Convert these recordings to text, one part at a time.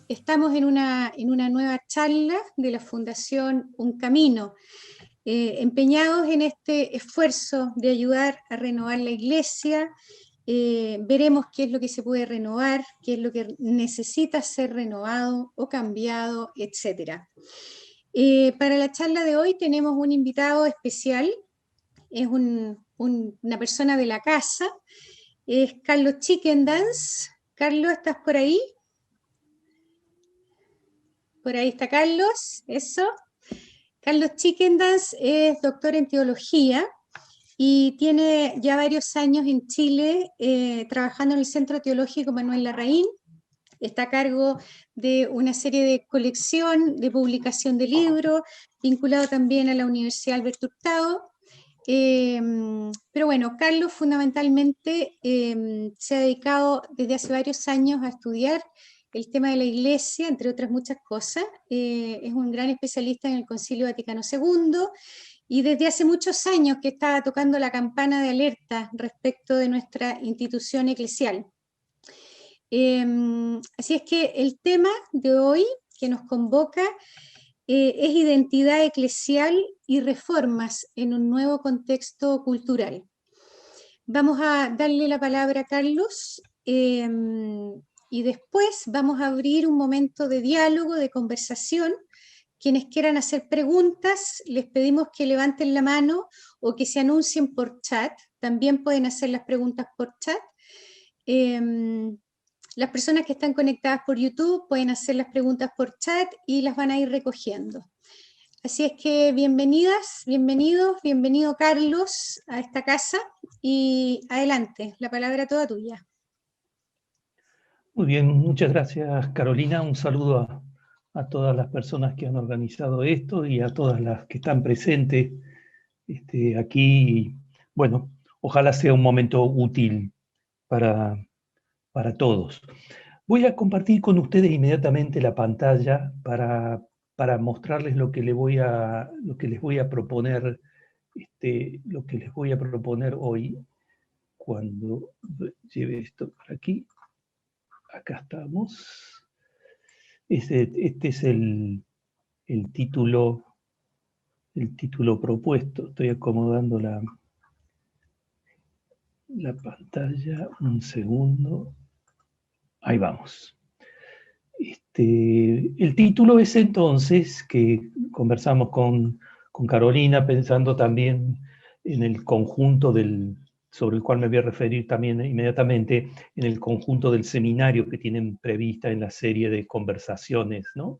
Estamos en una nueva charla de la Fundación Un Camino, empeñados en este esfuerzo de ayudar a renovar la Iglesia. Veremos qué es lo que se puede renovar, qué es lo que necesita ser renovado o cambiado, etc. Para la charla de hoy tenemos un invitado especial, es una persona de la casa, es Carlos Chickendance. Carlos, ¿estás por ahí? Por ahí está Carlos, eso. Carlos Chickendance es doctor en teología y tiene ya varios años en Chile trabajando en el Centro Teológico Manuel Larraín. Está a cargo de una serie de colección, de publicación de libros, vinculado también a la Universidad Alberto Hurtado. Pero bueno, Carlos fundamentalmente se ha dedicado desde hace varios años a estudiar el tema de la Iglesia, entre otras muchas cosas. Es un gran especialista en el Concilio Vaticano II y desde hace muchos años que está tocando la campana de alerta respecto de nuestra institución eclesial. Así es que el tema de hoy que nos convoca es identidad eclesial y reformas en un nuevo contexto cultural. Vamos a darle la palabra a Carlos y después vamos a abrir un momento de diálogo, de conversación. Quienes quieran hacer preguntas, les pedimos que levanten la mano o que se anuncien por chat. También pueden hacer las preguntas por chat. Las personas que están conectadas por YouTube pueden hacer las preguntas por chat y las van a ir recogiendo. Así es que bienvenidas, bienvenidos, bienvenido Carlos a esta casa y adelante, la palabra toda tuya. Muy bien, muchas gracias Carolina, un saludo a todas las personas que han organizado esto y a todas las que están presentes aquí. Bueno, ojalá sea un momento útil para todos. Voy a compartir con ustedes inmediatamente la pantalla para mostrarles lo que les voy a proponer, lo que les voy a proponer hoy cuando lleve esto por aquí. Acá estamos. Este es el título propuesto. Estoy acomodando la pantalla. Un segundo. Ahí vamos. El título es entonces, que conversamos con Carolina, pensando también en el conjunto sobre el cual me voy a referir también inmediatamente, en el conjunto del seminario que tienen prevista en la serie de conversaciones, ¿no?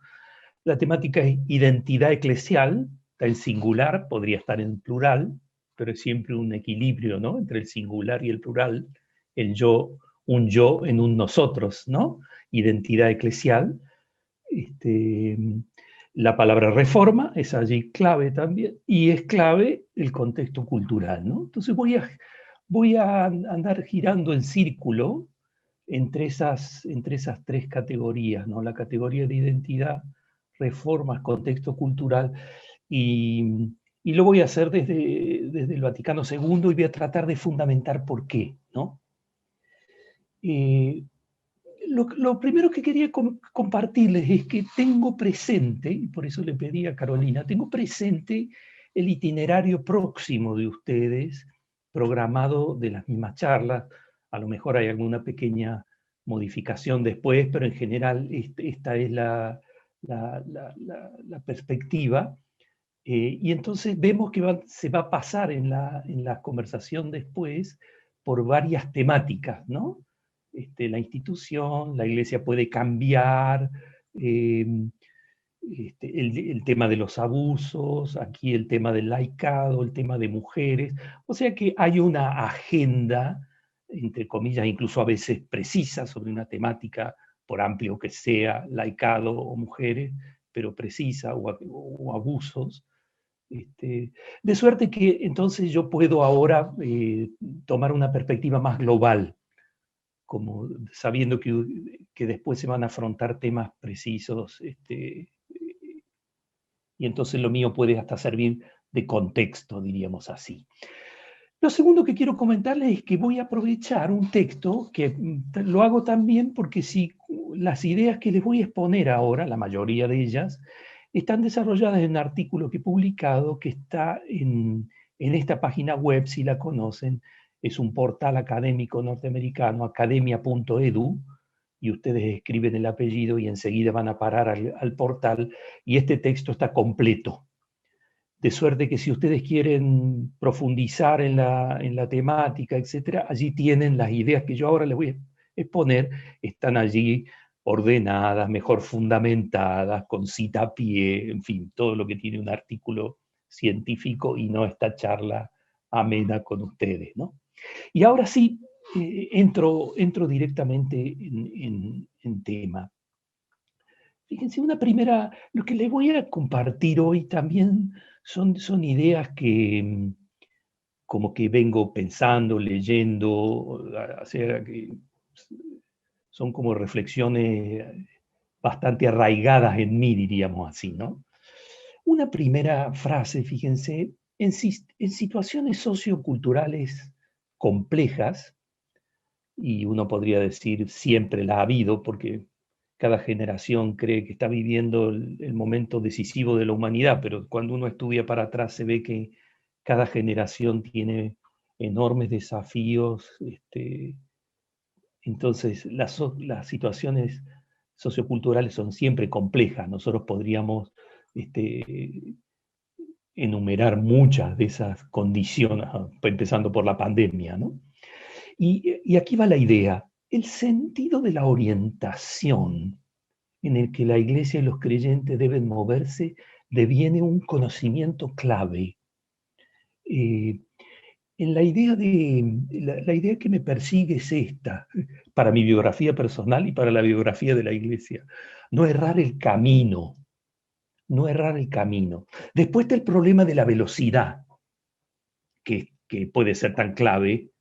La temática es identidad eclesial, está en singular, podría estar en plural, pero es siempre un equilibrio, ¿no? Entre el singular y el plural, el yo, un yo en un nosotros, ¿no? Identidad eclesial. La palabra reforma es allí clave también, y es clave el contexto cultural, ¿no? Entonces voy a andar girando en círculo entre esas tres categorías, ¿no? La categoría de identidad, reformas, contexto cultural, y lo voy a hacer desde el Vaticano II y voy a tratar de fundamentar por qué, ¿no? Lo primero que quería compartirles es que tengo presente, y por eso le pedí a Carolina, tengo presente el itinerario próximo de ustedes, programado de las mismas charlas. A lo mejor hay alguna pequeña modificación después, pero en general esta es la perspectiva. Y entonces vemos que se va a pasar en la conversación después por varias temáticas, ¿no? La institución, la iglesia puede cambiar, el tema de los abusos, aquí el tema del laicado, el tema de mujeres. O sea que hay una agenda, entre comillas, incluso a veces precisa, sobre una temática, por amplio que sea, laicado o mujeres, pero precisa, o abusos. De suerte que entonces yo puedo ahora tomar una perspectiva más global, como sabiendo que después se van a afrontar temas precisos, y entonces lo mío puede hasta servir de contexto, diríamos así. Lo segundo que quiero comentarles es que voy a aprovechar un texto que lo hago también porque si las ideas que les voy a exponer ahora, la mayoría de ellas, están desarrolladas en un artículo que he publicado que está en esta página web, si la conocen. Es un portal académico norteamericano, academia.edu, y ustedes escriben el apellido y enseguida van a parar al portal, y este texto está completo. De suerte que si ustedes quieren profundizar en la temática, etcétera, allí tienen las ideas que yo ahora les voy a exponer, están allí ordenadas, mejor fundamentadas, con cita a pie, en fin, todo lo que tiene un artículo científico y no esta charla amena con ustedes, ¿no? Y ahora sí, entro directamente en tema. Fíjense, una primera, lo que les voy a compartir hoy también son ideas que como que vengo pensando, leyendo, o sea, que son como reflexiones bastante arraigadas en mí, diríamos así, ¿no? Una primera frase, fíjense, en situaciones socioculturales complejas, y uno podría decir siempre la ha habido, porque cada generación cree que está viviendo el momento decisivo de la humanidad, pero cuando uno estudia para atrás se ve que cada generación tiene enormes desafíos. Entonces, las situaciones socioculturales son siempre complejas. Nosotros podríamos enumerar muchas de esas condiciones, empezando por la pandemia, ¿no? Y aquí va la idea. El sentido de la orientación en el que la Iglesia y los creyentes deben moverse deviene un conocimiento clave. En la idea que me persigue es esta, para mi biografía personal y para la biografía de la Iglesia: no errar el camino, no errar el camino. Después está el problema de la velocidad, que puede ser tan clave,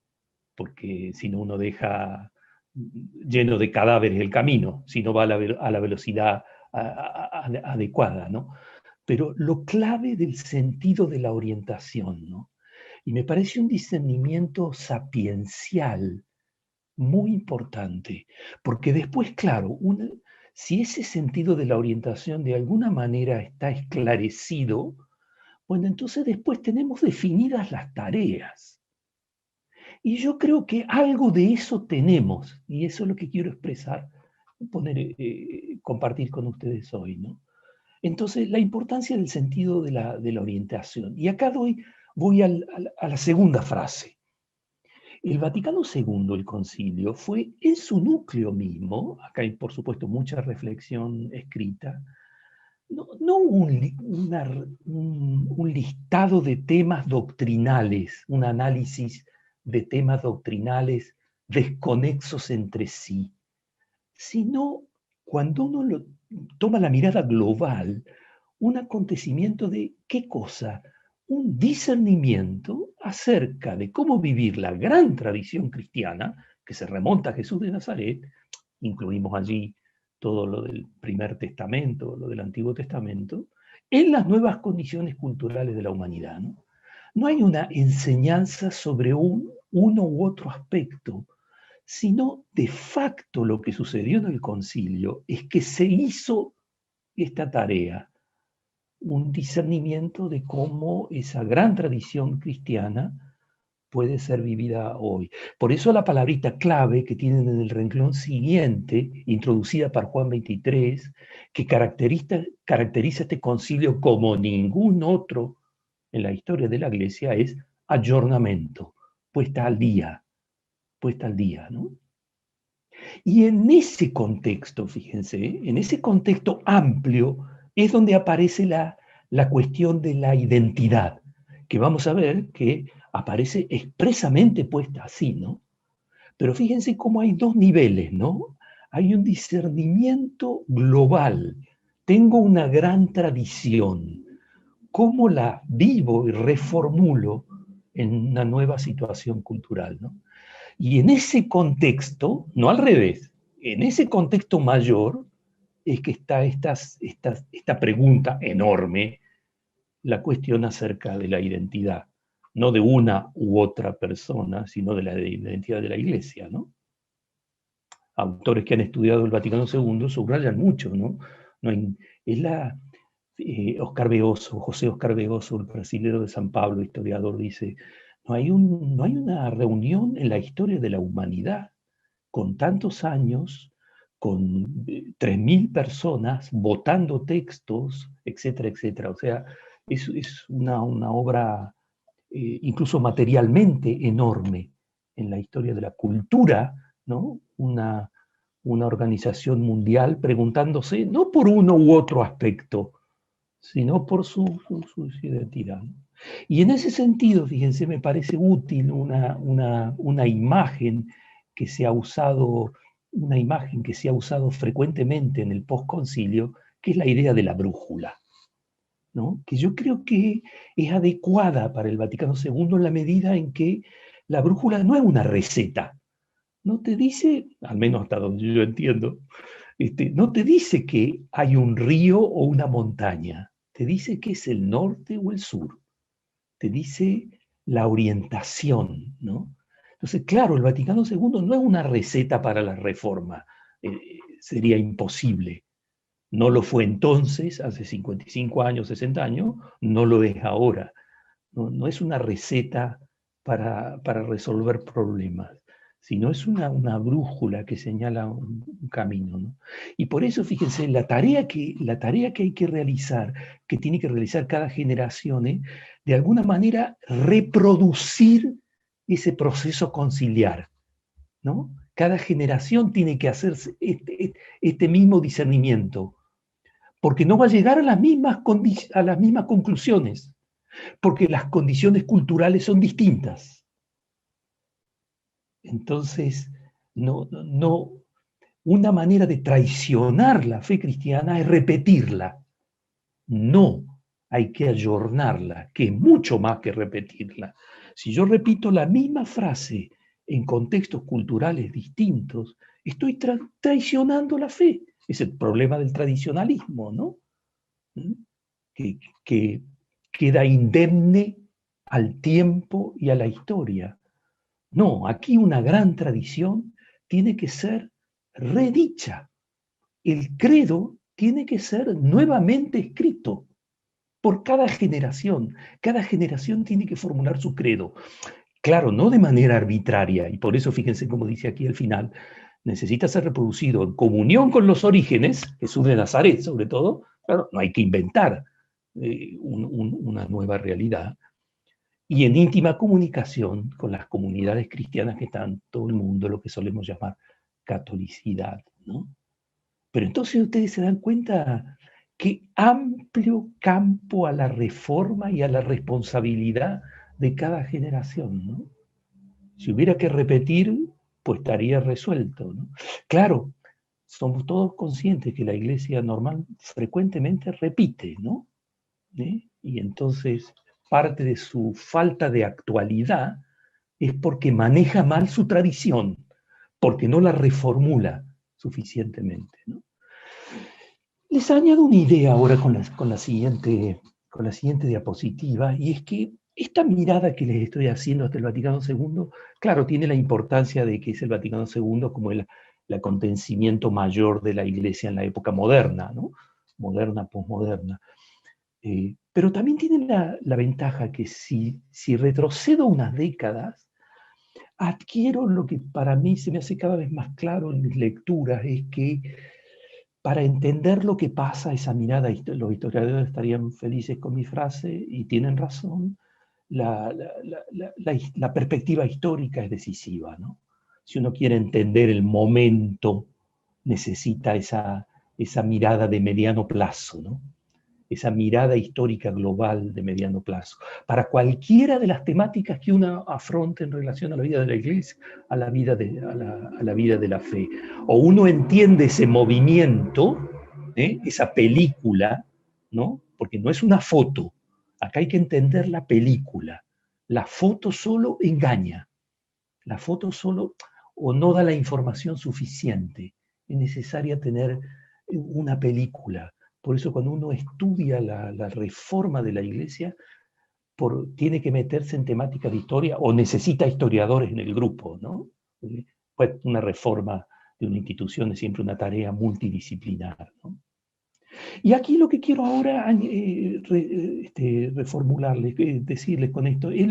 porque si no uno deja lleno de cadáveres el camino, si no va a la velocidad adecuada, ¿no? Pero lo clave del sentido de la orientación, ¿no? Y me parece un discernimiento sapiencial muy importante, porque después, claro, si ese sentido de la orientación de alguna manera está esclarecido, bueno, entonces después tenemos definidas las tareas. Y yo creo que algo de eso tenemos, y eso es lo que quiero expresar, compartir con ustedes hoy, ¿no? Entonces, la importancia del sentido de la orientación. Y acá voy a la segunda frase. El Vaticano II, el concilio, fue en su núcleo mismo, acá hay por supuesto mucha reflexión escrita, no un listado de temas doctrinales, un análisis de temas doctrinales desconexos entre sí, sino cuando uno toma la mirada global, un acontecimiento de ¿qué cosa? Un discernimiento acerca de cómo vivir la gran tradición cristiana, que se remonta a Jesús de Nazaret. Incluimos allí todo lo del Primer Testamento, lo del Antiguo Testamento, en las nuevas condiciones culturales de la humanidad, ¿no? No hay una enseñanza sobre uno u otro aspecto, sino de facto lo que sucedió en el concilio es que se hizo esta tarea, un discernimiento de cómo esa gran tradición cristiana puede ser vivida hoy. Por eso la palabrita clave que tienen en el renglón siguiente, introducida por Juan 23, que caracteriza este concilio como ningún otro en la historia de la Iglesia, es ayornamiento, puesta al día, ¿no? Y en ese contexto, fíjense, en ese contexto amplio, es donde aparece la cuestión de la identidad, que vamos a ver que aparece expresamente puesta así, ¿no? Pero fíjense cómo hay dos niveles, ¿no? Hay un discernimiento global. Tengo una gran tradición. ¿Cómo la vivo y reformulo en una nueva situación cultural, ¿no? Y en ese contexto, no al revés, en ese contexto mayor es que está esta pregunta enorme, la cuestión acerca de la identidad, no de una u otra persona, sino de la identidad de la Iglesia, ¿no? autores que han estudiado el Vaticano II subrayan mucho, ¿no? Es José Oscar Vegoso, el brasilero de San Pablo, historiador, dice, no hay una reunión en la historia de la humanidad con tantos años, con 3.000 personas votando textos, etcétera, etcétera. O sea, es una obra incluso materialmente enorme en la historia de la cultura, ¿no? Una organización mundial preguntándose no por uno u otro aspecto, sino por su identidad. Y en ese sentido, fíjense, me parece útil una imagen que se ha usado, frecuentemente en el postconcilio, que es la idea de la brújula, ¿no? Que yo creo que es adecuada para el Vaticano II en la medida en que la brújula no es una receta, no te dice, al menos hasta donde yo entiendo, no te dice que hay un río o una montaña, te dice que es el norte o el sur, te dice la orientación, ¿no? Entonces, claro, el Vaticano II no es una receta para la reforma, sería imposible. No lo fue entonces, hace 55 años, 60 años, no lo es ahora. No es una receta para resolver problemas, sino es una brújula que señala un camino, ¿no? Y por eso, fíjense, la tarea que hay que realizar, que tiene que realizar cada generación, de alguna manera reproducir ese proceso conciliar, ¿no? Cada generación tiene que hacer este mismo discernimiento, porque no va a llegar a las mismas conclusiones, porque las condiciones culturales son distintas. Entonces, una manera de traicionar la fe cristiana es repetirla. No, hay que ayornarla, que es mucho más que repetirla. Si yo repito la misma frase en contextos culturales distintos, estoy traicionando la fe. Es el problema del tradicionalismo, ¿no? Que queda indemne al tiempo y a la historia. No, aquí una gran tradición tiene que ser redicha. El credo tiene que ser nuevamente escrito por cada generación. Cada generación tiene que formular su credo. Claro, no de manera arbitraria, y por eso fíjense como dice aquí al final, necesita ser reproducido en comunión con los orígenes, Jesús de Nazaret sobre todo. Claro, no hay que inventar una nueva realidad, y en íntima comunicación con las comunidades cristianas que están en todo el mundo, lo que solemos llamar catolicidad, ¿no? Pero entonces ustedes se dan cuenta qué amplio campo a la reforma y a la responsabilidad de cada generación, ¿no? Si hubiera que repetir, pues estaría resuelto, ¿no? Claro, somos todos conscientes que la Iglesia normal frecuentemente repite, ¿no? Y entonces parte de su falta de actualidad es porque maneja mal su tradición, porque no la reformula suficientemente, ¿no? Les añado una idea ahora con la siguiente diapositiva, y es que esta mirada que les estoy haciendo hasta el Vaticano II, claro, tiene la importancia de que es el Vaticano II como el acontecimiento mayor de la Iglesia en la época moderna, ¿no? Moderna, posmoderna. Pero también tiene la ventaja que si retrocedo unas décadas, adquiero lo que para mí se me hace cada vez más claro en mis lecturas, es que para entender lo que pasa, esa mirada, los historiadores estarían felices con mi frase y tienen razón, la perspectiva histórica es decisiva, ¿no? Si uno quiere entender el momento, necesita esa mirada de mediano plazo, ¿no? Esa mirada histórica global de mediano plazo, para cualquiera de las temáticas que uno afronte en relación a la vida de la Iglesia, a la vida de la fe. O uno entiende ese movimiento, esa película, ¿no? Porque no es una foto, acá hay que entender la película. La foto solo engaña, la foto solo o no da la información suficiente. Es necesaria tener una película. Por eso cuando uno estudia la reforma de la Iglesia, tiene que meterse en temática de historia o necesita historiadores en el grupo, ¿no? Pues una reforma de una institución es siempre una tarea multidisciplinar, ¿no? Y aquí lo que quiero ahora reformularles, decirles con esto, es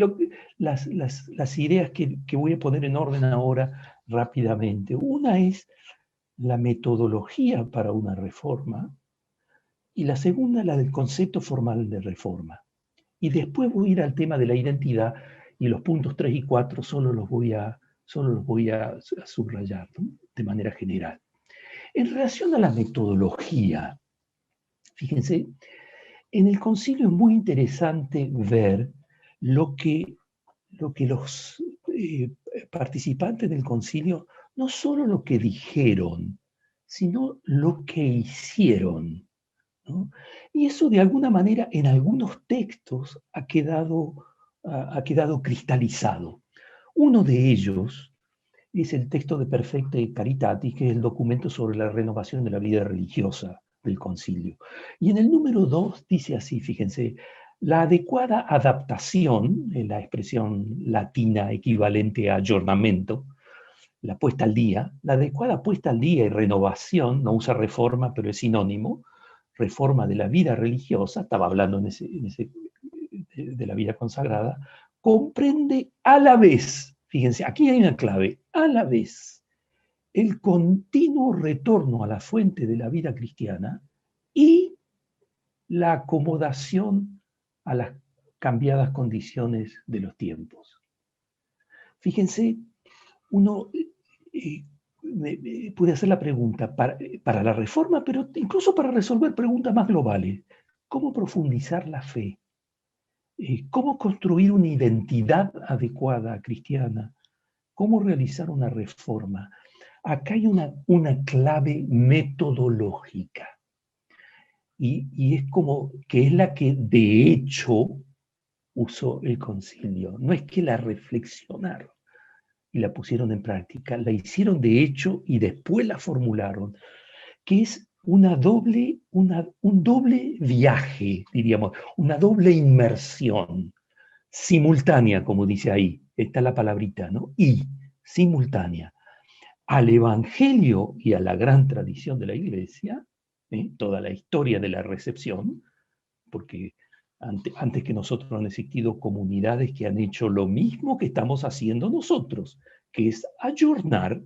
las ideas que voy a poner en orden ahora rápidamente. Una es la metodología para una reforma, y la segunda la del concepto formal de reforma. Y después voy a ir al tema de la identidad, y los puntos 3 y 4 solo los voy a subrayar, ¿no? De manera general. En relación a la metodología, fíjense, en el concilio es muy interesante ver lo que los participantes del concilio, no solo lo que dijeron, sino lo que hicieron, ¿no? Y eso de alguna manera en algunos textos ha quedado cristalizado. Uno de ellos es el texto de Perfecte Caritatis, que es el documento sobre la renovación de la vida religiosa del concilio. Y en el número 2 dice así, fíjense, la adecuada adaptación, en la expresión latina equivalente a aggiornamento, la puesta al día, la adecuada puesta al día y renovación, no usa reforma, pero es sinónimo, reforma de la vida religiosa, estaba hablando de la vida consagrada, comprende a la vez, fíjense, aquí hay una clave, a la vez, el continuo retorno a la fuente de la vida cristiana y la acomodación a las cambiadas condiciones de los tiempos. Fíjense, uno puede hacer la pregunta para la reforma, pero incluso para resolver preguntas más globales. ¿Cómo profundizar la fe? ¿Cómo construir una identidad adecuada cristiana? ¿Cómo realizar una reforma? Acá hay una clave metodológica. Y es como que es la que de hecho usó el concilio. No es que la reflexionaron y la pusieron en práctica, la hicieron de hecho y después la formularon, que es un doble viaje, diríamos, una doble inmersión, simultánea, como dice ahí, está la palabrita, ¿no? Y, simultánea, al Evangelio y a la gran tradición de la Iglesia, toda la historia de la recepción, porque antes que nosotros han existido comunidades que han hecho lo mismo que estamos haciendo nosotros, que es ayornar,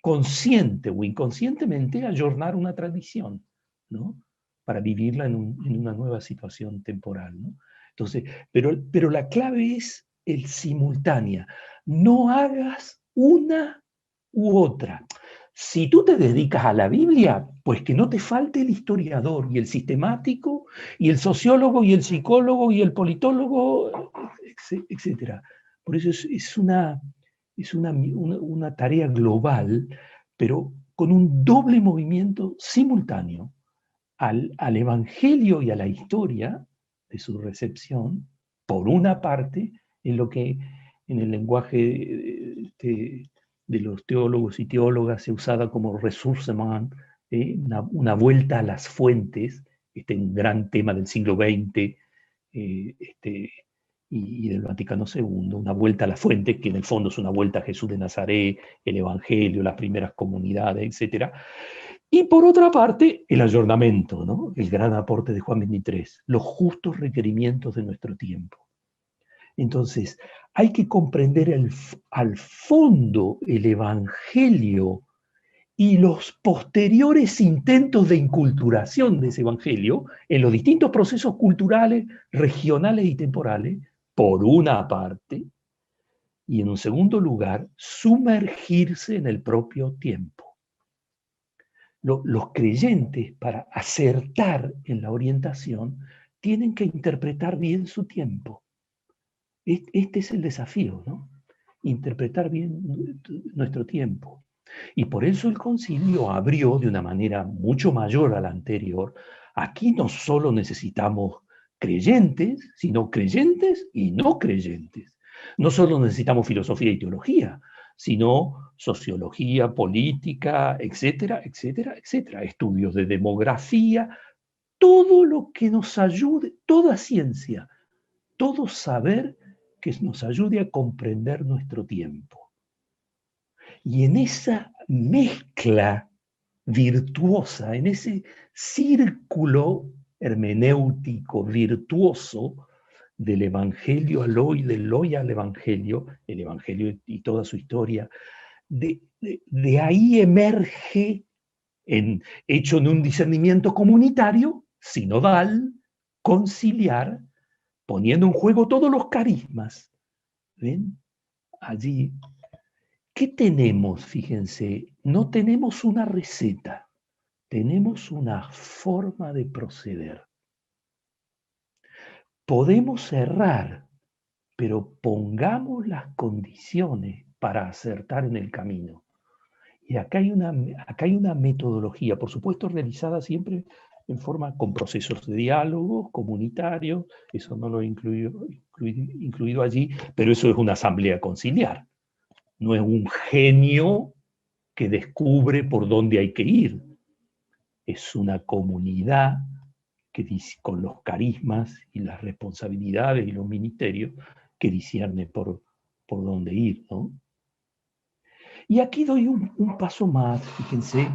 consciente o inconscientemente, ayornar una tradición, ¿no? Para vivirla en una nueva situación temporal, ¿no? Entonces, pero la clave es el simultánea. No hagas una u otra. Si tú te dedicas a la Biblia, pues que no te falte el historiador y el sistemático y el sociólogo y el psicólogo y el politólogo, etc. Por eso es una tarea global, pero con un doble movimiento simultáneo al Evangelio y a la historia de su recepción, por una parte, en lo que en el lenguaje de los teólogos y teólogas se usaba como ressourcement, una vuelta a las fuentes, un gran tema del siglo XX y del Vaticano II, una vuelta a la fuente, que en el fondo es una vuelta a Jesús de Nazaret, el Evangelio, las primeras comunidades, etc. Y por otra parte, el ayornamiento, ¿no? El gran aporte de Juan 23, los justos requerimientos de nuestro tiempo. Entonces, hay que comprender al fondo el Evangelio y los posteriores intentos de inculturación de ese Evangelio en los distintos procesos culturales, regionales y temporales, por una parte, y en un segundo lugar, sumergirse en el propio tiempo. Los creyentes, para acertar en la orientación, tienen que interpretar bien su tiempo. Este es el desafío, ¿no? Interpretar bien nuestro tiempo. Y por eso el concilio abrió de una manera mucho mayor a la anterior. Aquí no solo necesitamos creyentes, sino creyentes y no creyentes. No solo necesitamos filosofía y teología, sino sociología, política, etcétera, etcétera, etcétera. Estudios de demografía, todo lo que nos ayude, toda ciencia, todo saber que nos ayude a comprender nuestro tiempo. Y en esa mezcla virtuosa, en ese círculo hermenéutico virtuoso del Evangelio al hoy, del hoy al Evangelio, el Evangelio y toda su historia, de ahí emerge, hecho en un discernimiento comunitario, sinodal, conciliar, poniendo en juego todos los carismas. ¿Ven? Allí, ¿qué tenemos? Fíjense, no tenemos una receta, tenemos una forma de proceder. Podemos errar, pero pongamos las condiciones para acertar en el camino. Y acá hay una metodología, por supuesto realizada siempre en forma con procesos de diálogo comunitario, eso no lo he incluido allí, pero eso es una asamblea conciliar. No es un genio que descubre por dónde hay que ir. Es una comunidad que con los carismas y las responsabilidades y los ministerios que discierne por dónde ir, ¿no? Y aquí doy un paso más, fíjense,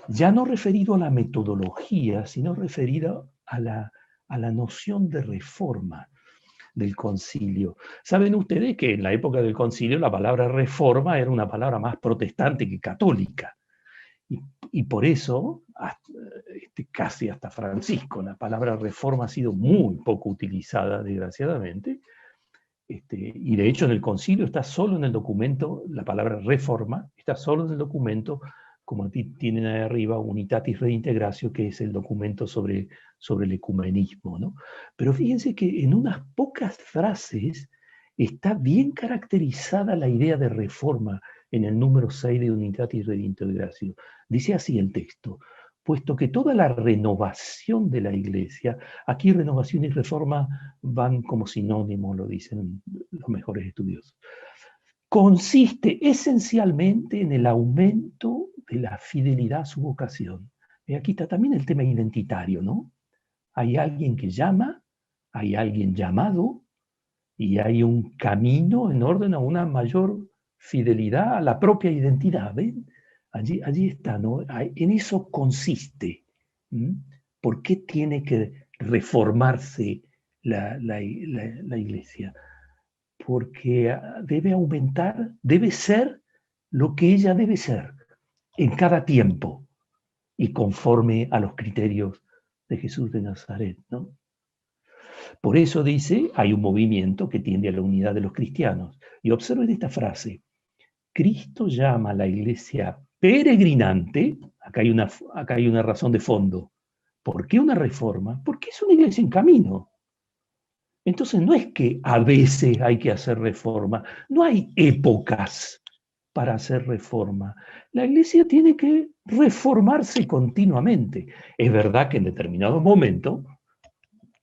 ya no referido a la metodología, sino referido a la noción de reforma del concilio. Saben ustedes que en la época del concilio la palabra reforma era una palabra más protestante que católica. Y por eso, casi hasta Francisco, la palabra reforma ha sido muy poco utilizada, desgraciadamente. Y de hecho en el concilio está solo en el documento, la palabra reforma, está solo en el documento, como tienen ahí arriba, Unitatis Redintegratio, que es el documento sobre el ecumenismo, ¿no? Pero fíjense que en unas pocas frases está bien caracterizada la idea de reforma en el número 6 de Unitatis Redintegratio. Dice así el texto: puesto que toda la renovación de la Iglesia, aquí renovación y reforma van como sinónimos, lo dicen los mejores estudiosos, consiste esencialmente en el aumento de la fidelidad a su vocación. Y aquí está también el tema identitario, ¿no? Hay alguien que llama, hay alguien llamado, y hay un camino en orden a una mayor fidelidad a la propia identidad, ¿ven? Allí está, ¿no? En eso consiste. ¿Por qué tiene que reformarse la Iglesia? Porque debe aumentar, debe ser lo que ella debe ser en cada tiempo y conforme a los criterios de Jesús de Nazaret, ¿no? Por eso dice, hay un movimiento que tiende a la unidad de los cristianos. Y observen esta frase: Cristo llama a la iglesia peregrinante. Acá hay una razón de fondo. ¿Por qué una reforma? Porque es una iglesia en camino. Entonces no es que a veces hay que hacer reforma, no hay épocas para hacer reforma. La iglesia tiene que reformarse continuamente. Es verdad que en determinados momentos,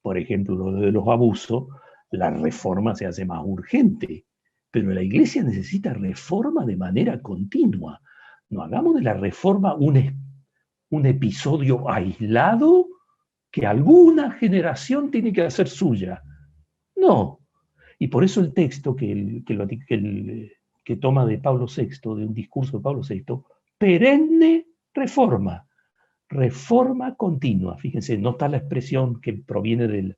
por ejemplo, lo de los abusos, la reforma se hace más urgente, pero la iglesia necesita reforma de manera continua. No hagamos de la reforma un episodio aislado que alguna generación tiene que hacer suya. No. Y por eso el texto que toma de Pablo VI, de un discurso de Pablo VI, perenne reforma. Reforma continua. Fíjense, no está la expresión que proviene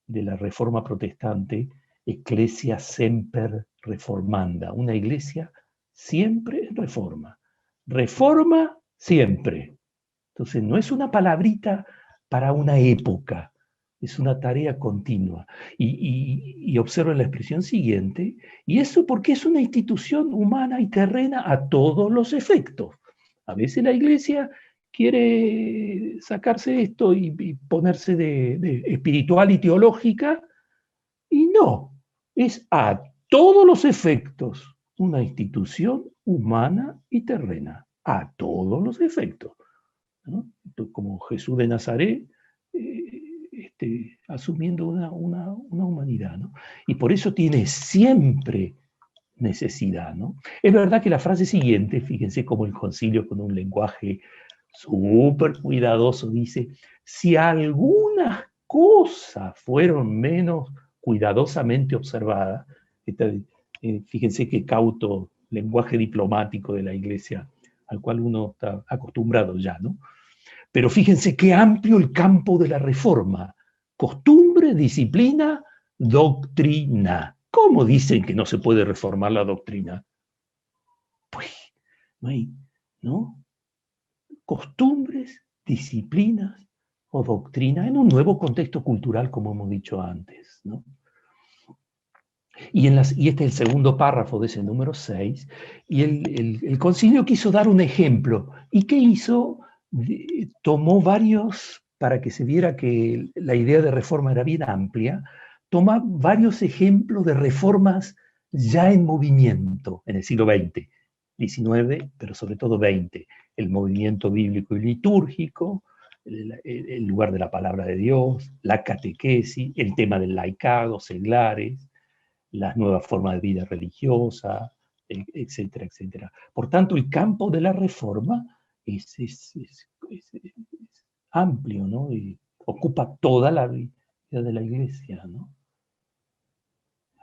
de la reforma protestante, ecclesia semper reformanda, una iglesia siempre en reforma. Reforma siempre. Entonces no es una palabrita para una época, es una tarea continua. Y observen la expresión siguiente, y eso porque es una institución humana y terrena a todos los efectos. A veces la iglesia quiere sacarse esto y ponerse de espiritual y teológica, y no, es a todos los efectos una institución humana y terrena, a todos los efectos, ¿no? Como Jesús de Nazaret, asumiendo una humanidad, ¿no? Y por eso tiene siempre necesidad, ¿no? Es verdad que la frase siguiente, fíjense cómo el concilio con un lenguaje súper cuidadoso dice: si algunas cosas fueron menos cuidadosamente observadas, fíjense qué cauto lenguaje diplomático de la Iglesia al cual uno está acostumbrado ya, ¿no? Pero fíjense qué amplio el campo de la reforma. Costumbre, disciplina, doctrina. ¿Cómo dicen que no se puede reformar la doctrina? Pues no hay, ¿no? Costumbres, disciplinas o doctrina en un nuevo contexto cultural, como hemos dicho antes, ¿no? Y este es el segundo párrafo de ese número 6, y el concilio quiso dar un ejemplo. ¿Y qué hizo? Tomó varios, para que se viera que la idea de reforma era bien amplia, toma varios ejemplos de reformas ya en movimiento en el siglo XX, XIX, pero sobre todo XX. El movimiento bíblico y litúrgico, el lugar de la palabra de Dios, la catequesis, el tema del laicado, seglares, las nuevas formas de vida religiosa, etcétera, etcétera. Por tanto, el campo de la reforma es amplio, ¿no? Y ocupa toda la vida de la Iglesia, ¿no?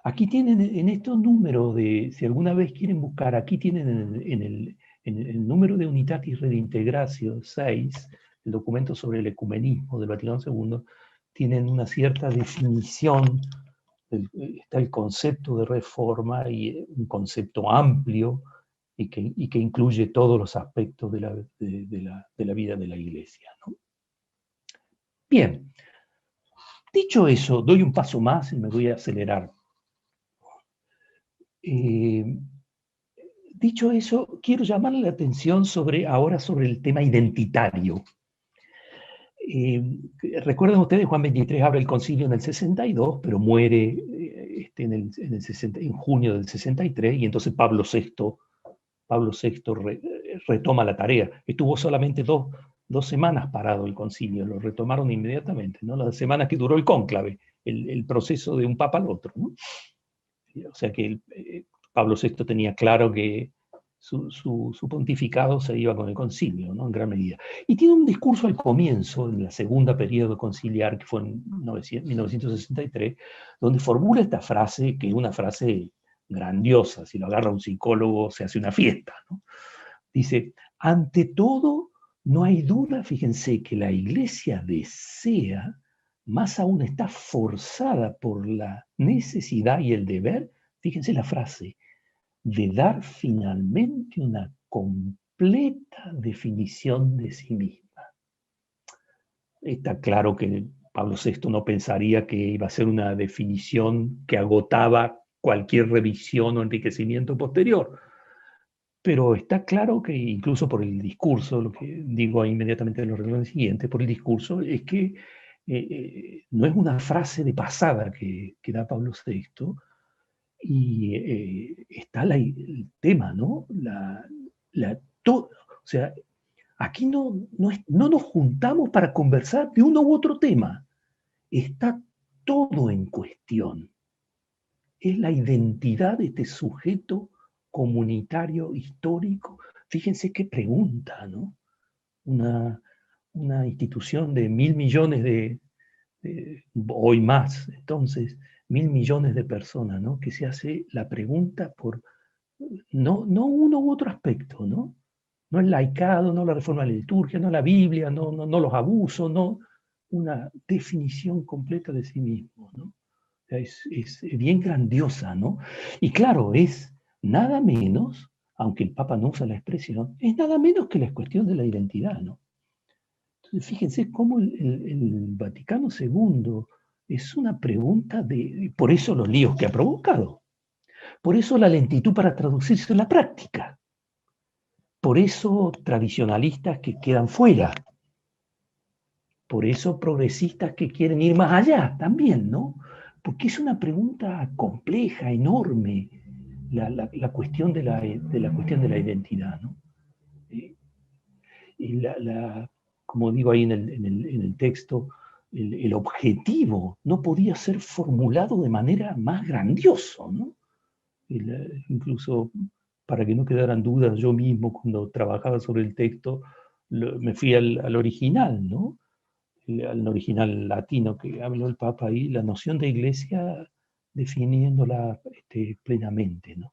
Aquí tienen en estos números si alguna vez quieren buscar, aquí tienen en el número de Unitatis Redintegratio 6, el documento sobre el ecumenismo del Vaticano II, tienen una cierta definición. Está el concepto de reforma, y un concepto amplio y que incluye todos los aspectos de la vida de la Iglesia, ¿no? Bien, dicho eso, doy un paso más y me voy a acelerar. Dicho eso, quiero llamarle la atención ahora sobre el tema identitario. Recuerden ustedes, Juan XXIII abre el concilio en el 62, pero muere en junio del 63, y entonces Pablo VI retoma la tarea. Estuvo solamente dos semanas parado el concilio, lo retomaron inmediatamente, ¿no? Las semanas que duró el cónclave, el proceso de un papa al otro, ¿no? O sea que Pablo VI tenía claro que su pontificado se iba con el concilio, ¿no? En gran medida. Y tiene un discurso al comienzo, en la segunda periodo conciliar, que fue en 1963, donde formula esta frase, que es una frase grandiosa. Si lo agarra un psicólogo, se hace una fiesta, ¿no? Dice: ante todo, no hay duda, fíjense, que la Iglesia desea, más aún está forzada por la necesidad y el deber, fíjense la frase, de dar finalmente una completa definición de sí misma. Está claro que Pablo VI no pensaría que iba a ser una definición que agotaba cualquier revisión o enriquecimiento posterior, pero está claro que incluso por el discurso, lo que digo inmediatamente en los renglones siguientes, por el discurso, es que no es una frase de pasada que da Pablo VI, y está el tema, ¿no? O sea, aquí no nos juntamos para conversar de uno u otro tema. Está todo en cuestión. Es la identidad de este sujeto comunitario, histórico. Fíjense qué pregunta, ¿no? Una institución de 1.000 millones hoy más, entonces, 1.000 millones de personas, ¿no? Que se hace la pregunta por no uno u otro aspecto, ¿no? No el laicado, no la reforma de la liturgia, no la Biblia, no los abusos, no una definición completa de sí mismo, ¿no? O sea, es bien grandiosa, ¿no? Y claro, es nada menos, aunque el Papa no usa la expresión, es nada menos que la cuestión de la identidad, ¿no? Entonces, fíjense cómo el Vaticano II es una pregunta por eso los líos que ha provocado, por eso la lentitud para traducirse en la práctica, por eso tradicionalistas que quedan fuera, por eso progresistas que quieren ir más allá también, ¿no? Porque es una pregunta compleja, enorme, la cuestión de la cuestión de la identidad, ¿no? Y como digo ahí en el texto, el objetivo no podía ser formulado de manera más grandioso, ¿no? Incluso para que no quedaran dudas, yo mismo cuando trabajaba sobre el texto me fui al original, ¿no? Al original latino que habló el Papa ahí, la noción de iglesia definiéndola plenamente, ¿no?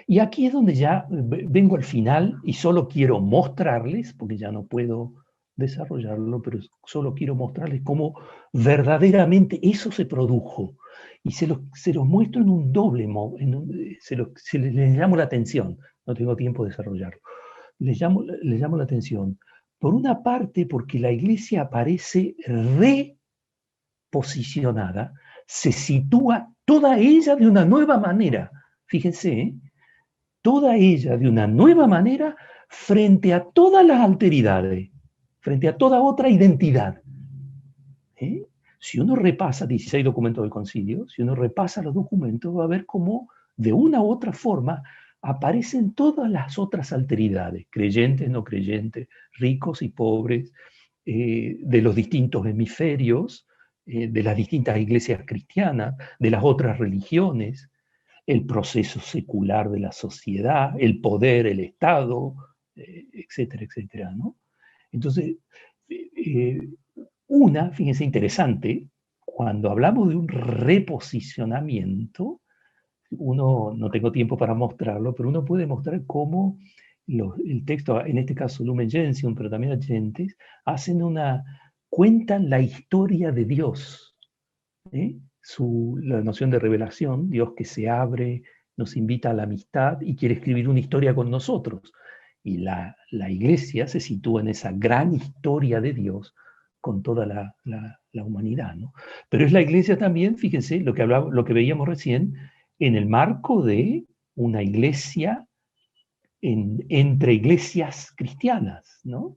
Y aquí es donde ya vengo al final y solo quiero mostrarles, porque ya no puedo desarrollarlo, pero solo quiero mostrarles cómo verdaderamente eso se produjo. Y se los muestro en un doble modo, les llamo la atención, no tengo tiempo de desarrollarlo. Les llamo la atención. Por una parte, porque la iglesia aparece reposicionada, se sitúa toda ella de una nueva manera. Fíjense, ¿eh? Toda ella de una nueva manera frente a todas las alteridades, frente a toda otra identidad. ¿Eh? Si uno repasa 16 documentos del concilio, si uno repasa los documentos, va a ver cómo de una u otra forma aparecen todas las otras alteridades, creyentes, no creyentes, ricos y pobres, de los distintos hemisferios, de las distintas iglesias cristianas, de las otras religiones, el proceso secular de la sociedad, el poder, el Estado, etcétera, etcétera, ¿no? Entonces, eh, fíjense, interesante, cuando hablamos de un reposicionamiento, no tengo tiempo para mostrarlo, pero uno puede mostrar cómo el texto, en este caso Lumen Gentium, pero también Gentes, cuentan la historia de Dios, ¿eh? La noción de revelación, Dios que se abre, nos invita a la amistad y quiere escribir una historia con nosotros. Y la iglesia se sitúa en esa gran historia de Dios con toda la humanidad, ¿no? Pero es la iglesia también, fíjense, lo que veíamos recién, en el marco de una iglesia entre iglesias cristianas, ¿no?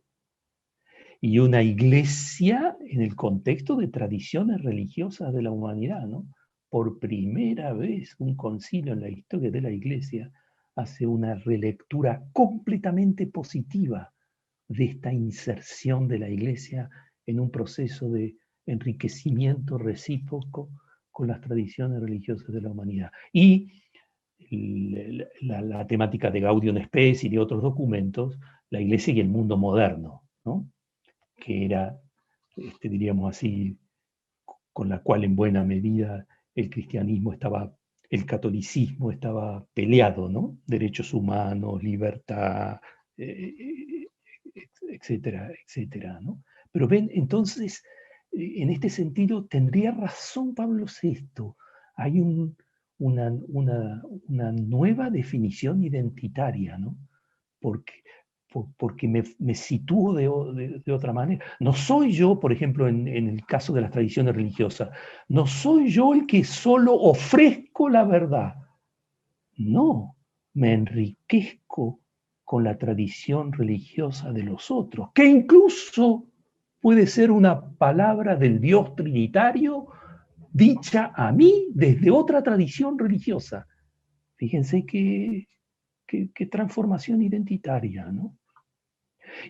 Y una iglesia en el contexto de tradiciones religiosas de la humanidad, ¿no? Por primera vez un concilio en la historia de la iglesia hace una relectura completamente positiva de esta inserción de la iglesia en un proceso de enriquecimiento recíproco con las tradiciones religiosas de la humanidad. Y la temática de Gaudium Spes y de otros documentos, la iglesia y el mundo moderno, ¿no? Que era, diríamos así, con la cual en buena medida el cristianismo el catolicismo estaba peleado, ¿no? Derechos humanos, libertad, etcétera, etcétera, ¿no? Pero ven, entonces, en este sentido, tendría razón Pablo VI. Hay una nueva definición identitaria, ¿no? Porque porque me sitúo de otra manera. No soy yo, por ejemplo, en el caso de las tradiciones religiosas, no soy yo el que solo ofrezco la verdad. No, me enriquezco con la tradición religiosa de los otros, que incluso puede ser una palabra del Dios Trinitario dicha a mí desde otra tradición religiosa. Fíjense qué transformación identitaria, ¿no?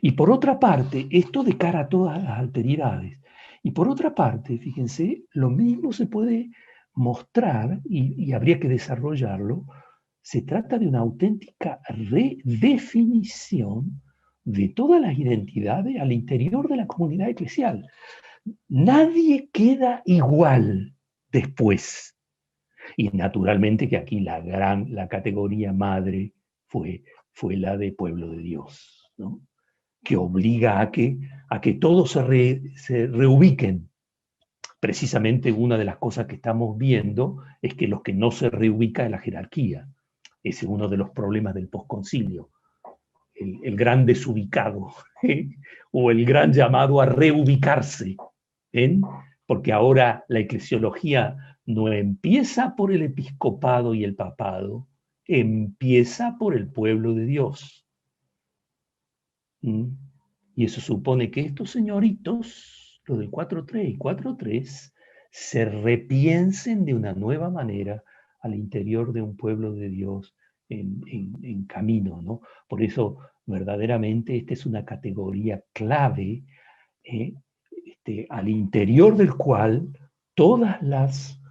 Y por otra parte, esto de cara a todas las alteridades. Y por otra parte, fíjense, lo mismo se puede mostrar, y habría que desarrollarlo, se trata de una auténtica redefinición de todas las identidades al interior de la comunidad eclesial. Nadie queda igual después. Y naturalmente que aquí la categoría madre fue la de pueblo de Dios, ¿no? Que obliga a que todos se reubiquen. Precisamente una de las cosas que estamos viendo es que los que no se reubican en la jerarquía. Ese es uno de los problemas del posconcilio. El gran desubicado, ¿eh? O el gran llamado a reubicarse, ¿eh? Porque ahora la eclesiología no empieza por el episcopado y el papado, empieza por el pueblo de Dios. ¿Mm? Y eso supone que estos señoritos, los del 4.3 y 4.3, se repiensen de una nueva manera al interior de un pueblo de Dios en camino, ¿no? Por eso, verdaderamente, esta es una categoría clave, al interior del cual todas las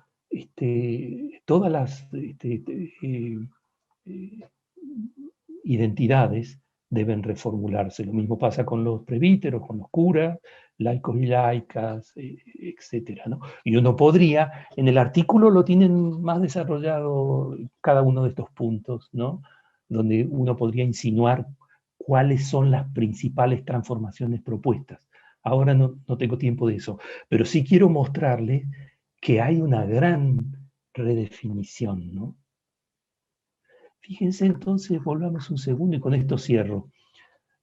identidades deben reformularse. Lo mismo pasa con los presbíteros, con los curas, laicos y laicas, etcétera, ¿no? Y uno podría, en el artículo lo tienen más desarrollado cada uno de estos puntos, ¿no? Donde uno podría insinuar cuáles son las principales transformaciones propuestas. Ahora no tengo tiempo de eso, pero sí quiero mostrarles que hay una gran redefinición, ¿no? Fíjense entonces, volvamos un segundo y con esto cierro.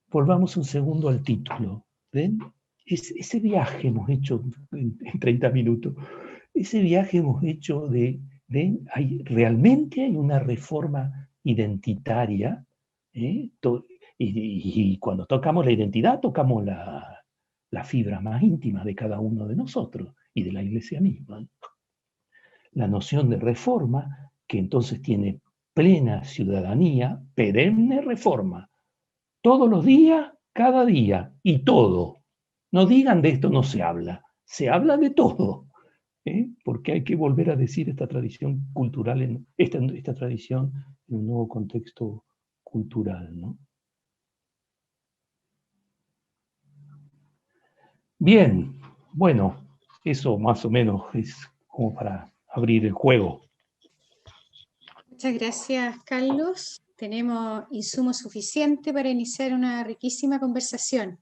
Volvamos un segundo al título. ¿Ven? Ese viaje hemos hecho en 30 minutos. Ese viaje hemos hecho realmente hay una reforma identitaria. ¿Eh? Y cuando tocamos la identidad, tocamos la fibra más íntima de cada uno de nosotros y de la Iglesia misma. La noción de reforma, que entonces tiene plena ciudadanía, perenne reforma. Todos los días, cada día, y todo. No digan de esto no se habla de todo. Porque hay que volver a decir esta tradición cultural, esta tradición en un nuevo contexto cultural, ¿no? Bien, bueno, eso más o menos es como para abrir el juego. Muchas gracias, Carlos. Tenemos insumo suficiente para iniciar una riquísima conversación.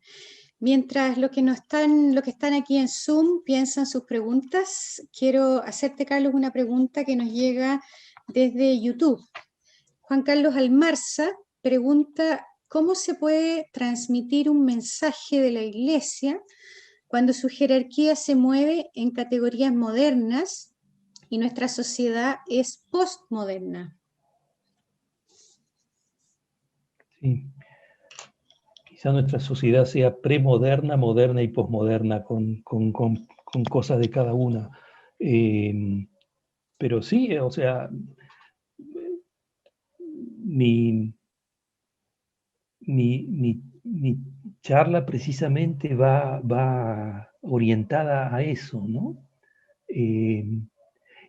Mientras los que están aquí en Zoom piensan sus preguntas, quiero hacerte, Carlos, una pregunta que nos llega desde YouTube. Juan Carlos Almarza pregunta: ¿cómo se puede transmitir un mensaje de la Iglesia cuando su jerarquía se mueve en categorías modernas y nuestra sociedad es postmoderna? Sí. Quizá nuestra sociedad sea premoderna, moderna y posmoderna, con cosas de cada una. Pero sí, o sea, mi charla precisamente va orientada a eso, ¿no?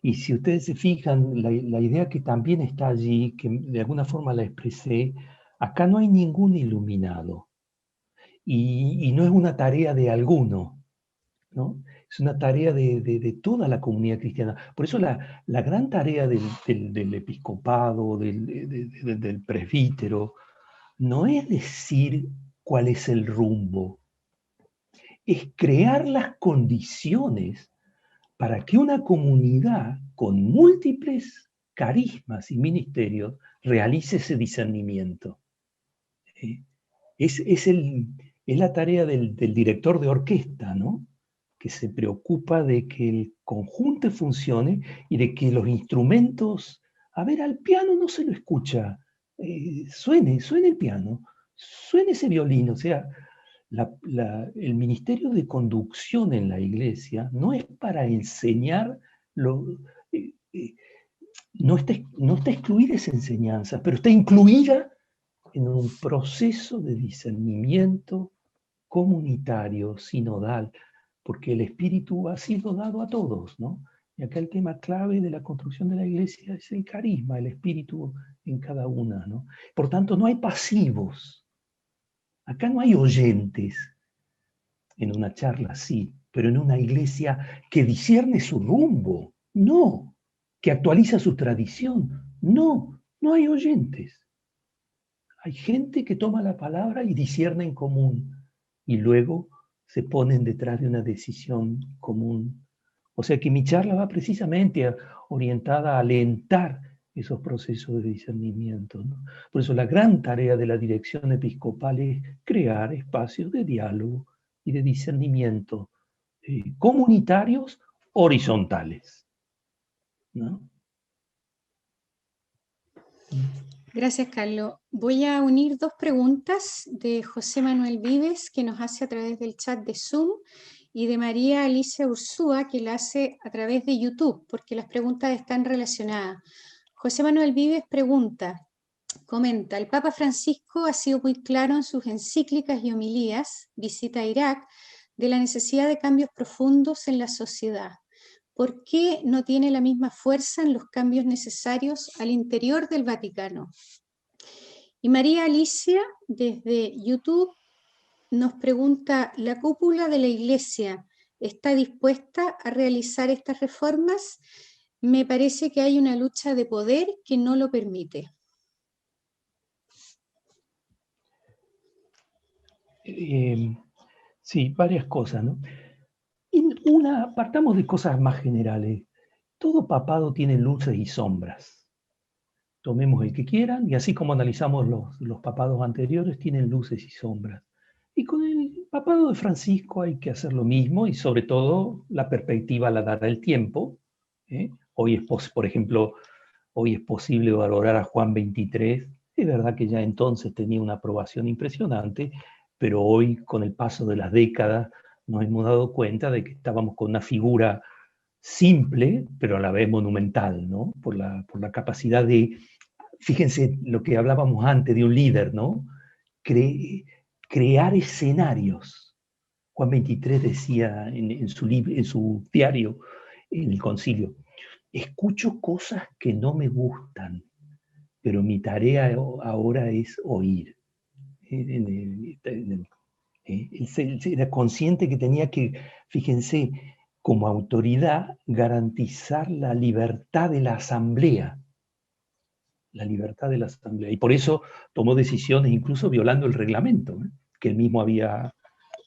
Y si ustedes se fijan, la idea que también está allí, que de alguna forma la expresé, acá no hay ningún iluminado. Y no es una tarea de alguno, ¿no? Es una tarea de toda la comunidad cristiana. Por eso la gran tarea del episcopado, del presbítero, no es decir cuál es el rumbo, es crear las condiciones para que una comunidad con múltiples carismas y ministerios realice ese discernimiento. Es la tarea del director de orquesta, ¿no? Que se preocupa de que el conjunto funcione y de que los instrumentos, a ver, al piano no se lo escucha, suene el piano, suene ese violín, o sea, el ministerio de conducción en la iglesia no es para enseñar, eh, eh, no está excluida esa enseñanza, pero está incluida en un proceso de discernimiento comunitario, sinodal, porque el Espíritu ha sido dado a todos, ¿no? Y acá el tema clave de la construcción de la iglesia es el carisma, el Espíritu en cada una, ¿no? Por tanto, no hay pasivos. Acá no hay oyentes en una charla así, pero en una iglesia que discierne su rumbo, no, que actualiza su tradición, no hay oyentes. Hay gente que toma la palabra y discierne en común y luego se ponen detrás de una decisión común. O sea que mi charla va precisamente orientada a alentar esos procesos de discernimiento, ¿no? Por eso la gran tarea de la dirección episcopal es crear espacios de diálogo y de discernimiento comunitarios horizontales, ¿no? Gracias, Carlos. Voy a unir dos preguntas de José Manuel Vives, que nos hace a través del chat de Zoom, y de María Alicia Ursúa, que la hace a través de YouTube, porque las preguntas están relacionadas. José Manuel Vives comenta: el Papa Francisco ha sido muy claro en sus encíclicas y homilías, visita a Irak, de la necesidad de cambios profundos en la sociedad. ¿Por qué no tiene la misma fuerza en los cambios necesarios al interior del Vaticano? Y María Alicia, desde YouTube, nos pregunta, ¿la cúpula de la Iglesia está dispuesta a realizar estas reformas? Me parece que hay una lucha de poder que no lo permite. Sí, varias cosas, ¿no? Partamos de cosas más generales. Todo papado tiene luces y sombras. Tomemos el que quieran, y así como analizamos los papados anteriores, tienen luces y sombras. Y con el papado de Francisco hay que hacer lo mismo, y sobre todo la perspectiva la dará el tiempo. Hoy por ejemplo, hoy es posible valorar a Juan XXIII. Es verdad que ya entonces tenía una aprobación impresionante, pero hoy, con el paso de las décadas, nos hemos dado cuenta de que estábamos con una figura simple, pero a la vez monumental, ¿no? Por la capacidad de, fíjense lo que hablábamos antes de un líder, ¿no? Crear escenarios. Juan XXIII decía en su diario, en el concilio, escucho cosas que no me gustan, pero mi tarea ahora es oír. Él era consciente que tenía que, fíjense, como autoridad, garantizar la libertad de la asamblea. La libertad de la asamblea. Y por eso tomó decisiones, incluso violando el reglamento, que él mismo había,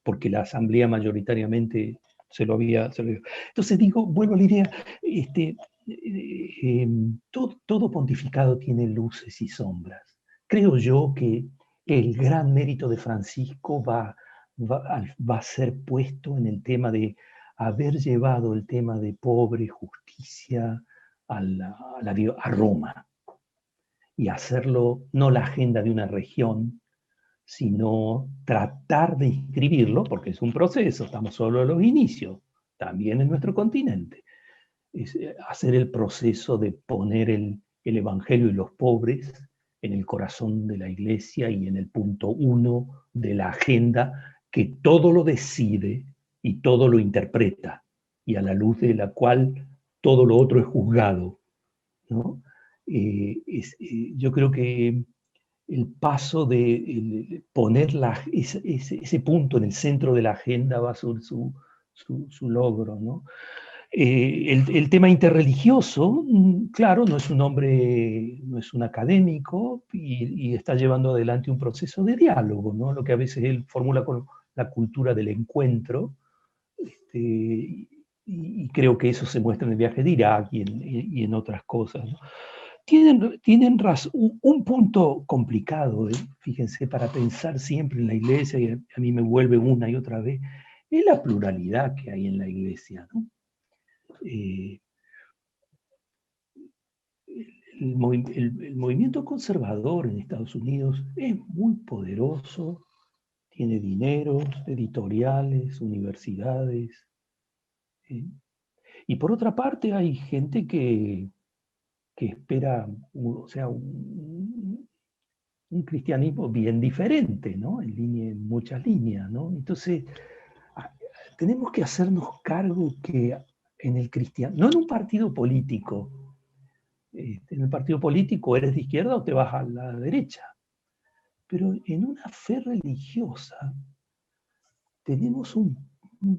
porque la asamblea mayoritariamente se lo había. Entonces digo, vuelvo a la idea, todo pontificado tiene luces y sombras. Creo yo que el gran mérito de Francisco va a ser puesto en el tema de haber llevado el tema de pobre, justicia a Roma, y hacerlo no la agenda de una región, sino tratar de inscribirlo, porque es un proceso, estamos solo en los inicios, también en nuestro continente. Es hacer el proceso de poner el Evangelio y los pobres en el corazón de la Iglesia y en el punto 1 de la agenda que todo lo decide y todo lo interpreta, y a la luz de la cual todo lo otro es juzgado, ¿no? Yo creo que el paso de poner ese punto en el centro de la agenda va a ser su logro, ¿no? El tema interreligioso, claro, no es un hombre, no es un académico, y está llevando adelante un proceso de diálogo, ¿no? Lo que a veces él formula con la cultura del encuentro, y creo que eso se muestra en el viaje de Irak y en otras cosas, ¿no? Tienen razón, un punto complicado, fíjense, para pensar siempre en la Iglesia, y a mí me vuelve una y otra vez, es la pluralidad que hay en la Iglesia, ¿no? El movimiento conservador en Estados Unidos es muy poderoso, tiene dineros, editoriales, universidades. Y por otra parte hay gente que espera, o sea, un cristianismo bien diferente, ¿no? En muchas líneas, ¿no? Entonces, tenemos que hacernos cargo que en el cristianismo, no en un partido político, en el partido político eres de izquierda o te vas a la derecha, pero en una fe religiosa tenemos un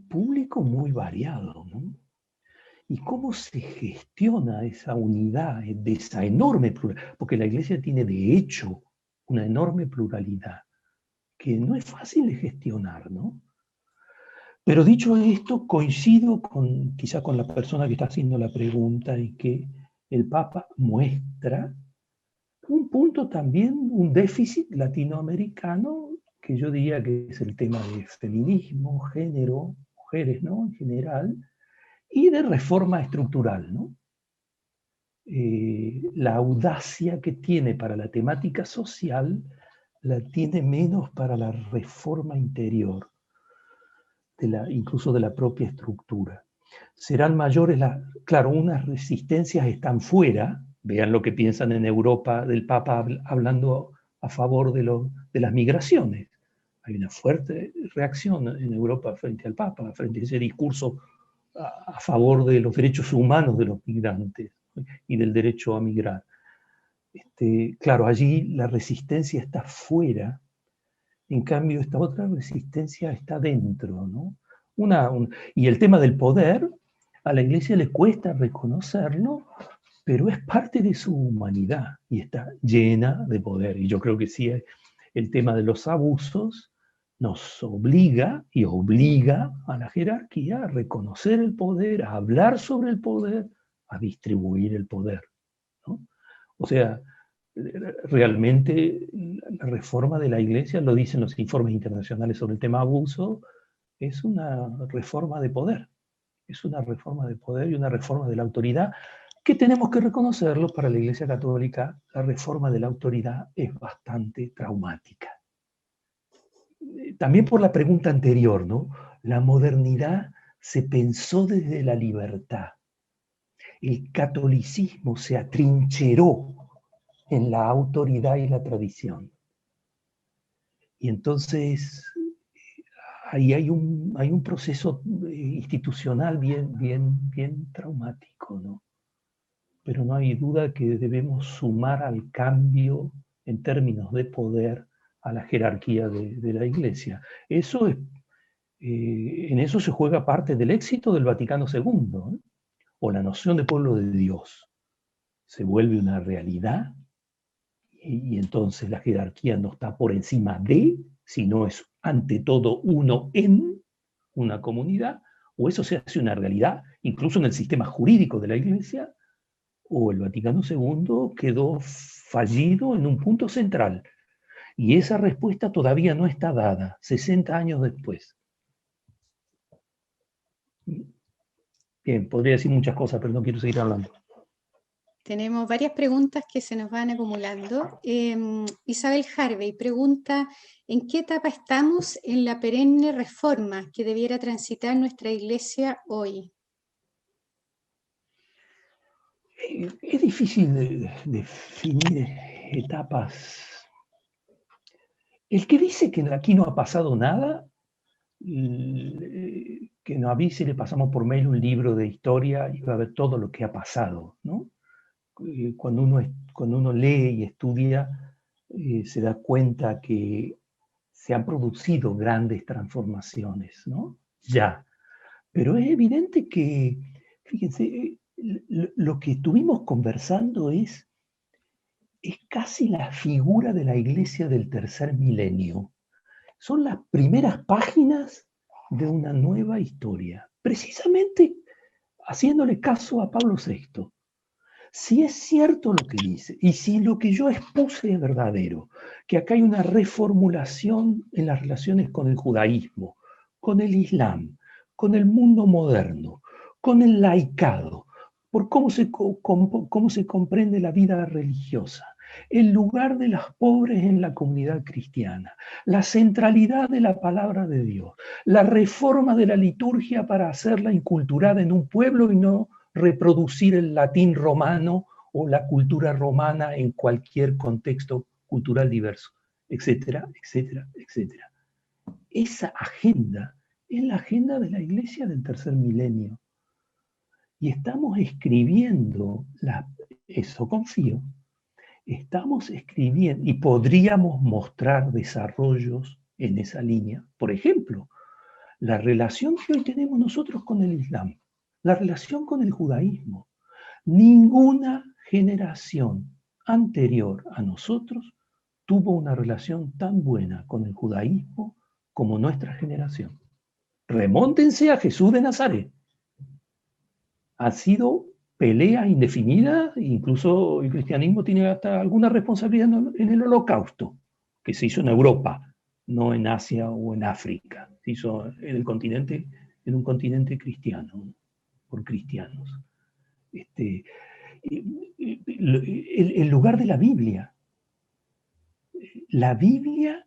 público muy variado, ¿no? ¿Y cómo se gestiona esa unidad de esa enorme pluralidad? Porque la Iglesia tiene de hecho una enorme pluralidad que no es fácil de gestionar, ¿no? Pero dicho esto, coincido quizá con la persona que está haciendo la pregunta, y que el Papa muestra un punto también, un déficit latinoamericano, que yo diría que es el tema de feminismo, género, mujeres, ¿no? En general, y de reforma estructural, ¿no? La audacia que tiene para la temática social la tiene menos para la reforma interior, incluso de la propia estructura. Serán mayores, claro, unas resistencias están fuera, vean lo que piensan en Europa del Papa hablando a favor de las migraciones. Hay una fuerte reacción en Europa frente al Papa, frente a ese discurso a favor de los derechos humanos de los migrantes y del derecho a migrar. Claro, allí la resistencia está fuera, en cambio esta otra resistencia está dentro, ¿no? Y el tema del poder, a la Iglesia le cuesta reconocerlo, pero es parte de su humanidad y está llena de poder. Y yo creo que sí, el tema de los abusos nos obliga y obliga a la jerarquía a reconocer el poder, a hablar sobre el poder, a distribuir el poder, ¿no? O sea, realmente la reforma de la Iglesia, lo dicen los informes internacionales sobre el tema abuso, es una reforma de poder. Es una reforma de poder y una reforma de la autoridad que tenemos que reconocerlo. Para la Iglesia Católica, la reforma de la autoridad es bastante traumática. También por la pregunta anterior, ¿no? La modernidad se pensó desde la libertad. El catolicismo se atrincheró en la autoridad y la tradición. Y entonces ahí hay un proceso institucional bien traumático, ¿no? Pero no hay duda que debemos sumar al cambio en términos de poder a la jerarquía de la Iglesia. Eso es, en eso se juega parte del éxito del Vaticano II, ¿eh? O la noción de pueblo de Dios. Se vuelve una realidad y entonces la jerarquía no está por encima de, sino es ante todo uno en una comunidad, o eso se hace una realidad, incluso en el sistema jurídico de la Iglesia, o el Vaticano II quedó fallido en un punto central. Y esa respuesta todavía no está dada, 60 años después. Bien, podría decir muchas cosas, pero no quiero seguir hablando. Tenemos varias preguntas que se nos van acumulando. Isabel Harvey pregunta, ¿en qué etapa estamos en la perenne reforma que debiera transitar nuestra Iglesia hoy? Es difícil de definir etapas. El que dice que aquí no ha pasado nada, que nos avise y le pasamos por mail un libro de historia y va a ver todo lo que ha pasado, ¿no? Cuando uno lee y estudia, se da cuenta que se han producido grandes transformaciones, ¿no? Ya. Pero es evidente que, fíjense, lo que estuvimos conversando es casi la figura de la Iglesia del tercer milenio. Son las primeras páginas de una nueva historia, precisamente haciéndole caso a Pablo VI. Si es cierto lo que dice, y si lo que yo expuse es verdadero, que acá hay una reformulación en las relaciones con el judaísmo, con el islam, con el mundo moderno, con el laicado, por cómo se comprende la vida religiosa, el lugar de los pobres en la comunidad cristiana, la centralidad de la palabra de Dios, la reforma de la liturgia para hacerla inculturada en un pueblo y no reproducir el latín romano o la cultura romana en cualquier contexto cultural diverso, etcétera, etcétera, etcétera. Esa agenda es la agenda de la Iglesia del tercer milenio. Y estamos escribiendo, eso confío, estamos escribiendo y podríamos mostrar desarrollos en esa línea. Por ejemplo, la relación que hoy tenemos nosotros con el Islam, la relación con el judaísmo. Ninguna generación anterior a nosotros tuvo una relación tan buena con el judaísmo como nuestra generación. Remóntense a Jesús de Nazaret. Ha sido pelea indefinida, incluso el cristianismo tiene hasta alguna responsabilidad en el Holocausto, que se hizo en Europa, no en Asia o en África. Se hizo en un continente cristiano, por cristianos. El lugar de la Biblia. La Biblia,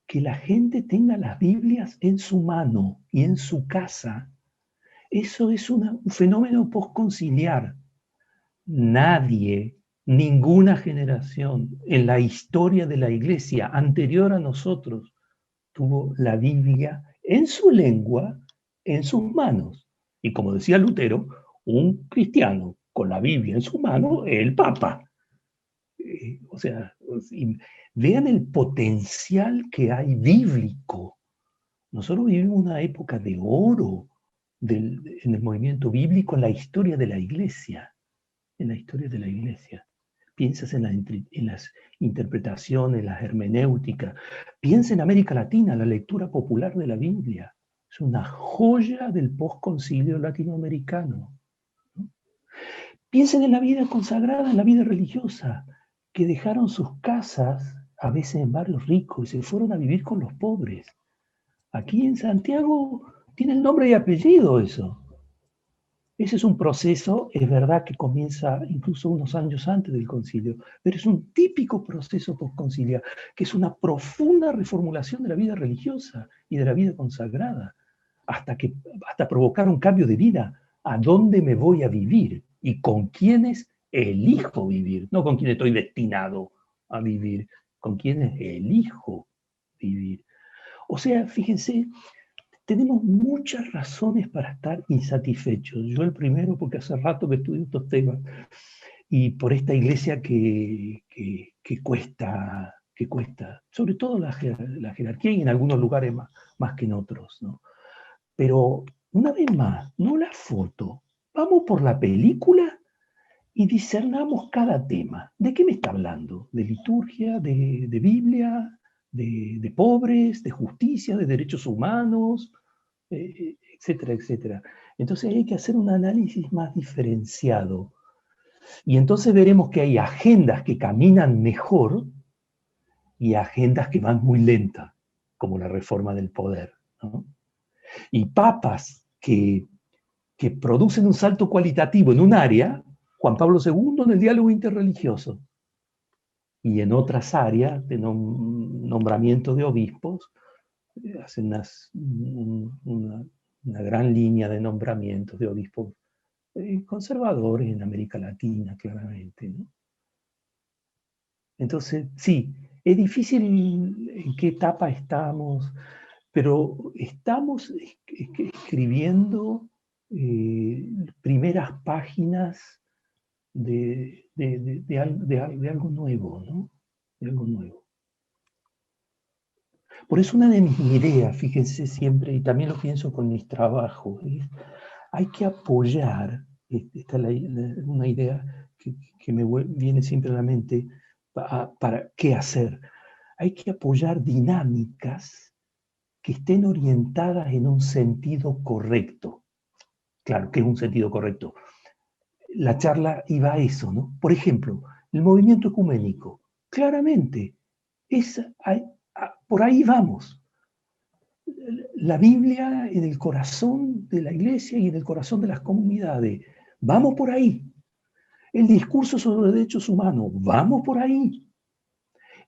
que la gente tenga las Biblias en su mano y en su casa, eso es un fenómeno postconciliar. Nadie, ninguna generación en la historia de la Iglesia anterior a nosotros tuvo la Biblia en su lengua, en sus manos. Y como decía Lutero, un cristiano con la Biblia en su mano es el Papa. o sea, vean el potencial que hay bíblico. Nosotros vivimos una época de oro en el movimiento bíblico, en la historia de la Iglesia. En la historia de la Iglesia. Piensas en las interpretaciones, las hermenéuticas. Piensa en América Latina, la lectura popular de la Biblia. Es una joya del posconcilio latinoamericano. Piensen en la vida consagrada, en la vida religiosa, que dejaron sus casas, a veces en barrios ricos, y se fueron a vivir con los pobres. Aquí en Santiago tiene el nombre y apellido eso. Ese es un proceso, es verdad que comienza incluso unos años antes del concilio, pero es un típico proceso postconciliar, que es una profunda reformulación de la vida religiosa y de la vida consagrada, hasta provocar un cambio de vida. ¿A dónde me voy a vivir? ¿Y con quiénes elijo vivir? No con quién estoy destinado a vivir, con quiénes elijo vivir. O sea, fíjense, tenemos muchas razones para estar insatisfechos. Yo el primero, porque hace rato que estudio estos temas, y por esta iglesia que cuesta, sobre todo la jerarquía y en algunos lugares más que en otros, ¿no? Pero una vez más, no la foto, vamos por la película y discernamos cada tema. ¿De qué me está hablando? ¿De liturgia, de Biblia, de pobres, de justicia, de derechos humanos? Etcétera, etcétera. Entonces hay que hacer un análisis más diferenciado. Y entonces veremos que hay agendas que caminan mejor y agendas que van muy lentas, como la reforma del poder, ¿no? Y papas que producen un salto cualitativo en un área, Juan Pablo II en el diálogo interreligioso, y en otras áreas de nombramiento de obispos, hacen una gran línea de nombramientos de obispos conservadores en América Latina, claramente, ¿no? Entonces, sí, es difícil en qué etapa estamos, pero estamos escribiendo primeras páginas de algo nuevo, ¿no? De algo nuevo. Por eso una de mis ideas, fíjense siempre, y también lo pienso con mis trabajos, hay que apoyar, esta es una idea que me viene siempre a la mente, para qué hacer. Hay que apoyar dinámicas que estén orientadas en un sentido correcto. Claro, ¿qué es un sentido correcto? La charla iba a eso, ¿no? Por ejemplo, el movimiento ecuménico, claramente, por ahí vamos. La Biblia en el corazón de la iglesia y en el corazón de las comunidades. Vamos por ahí. El discurso sobre derechos humanos. Vamos por ahí.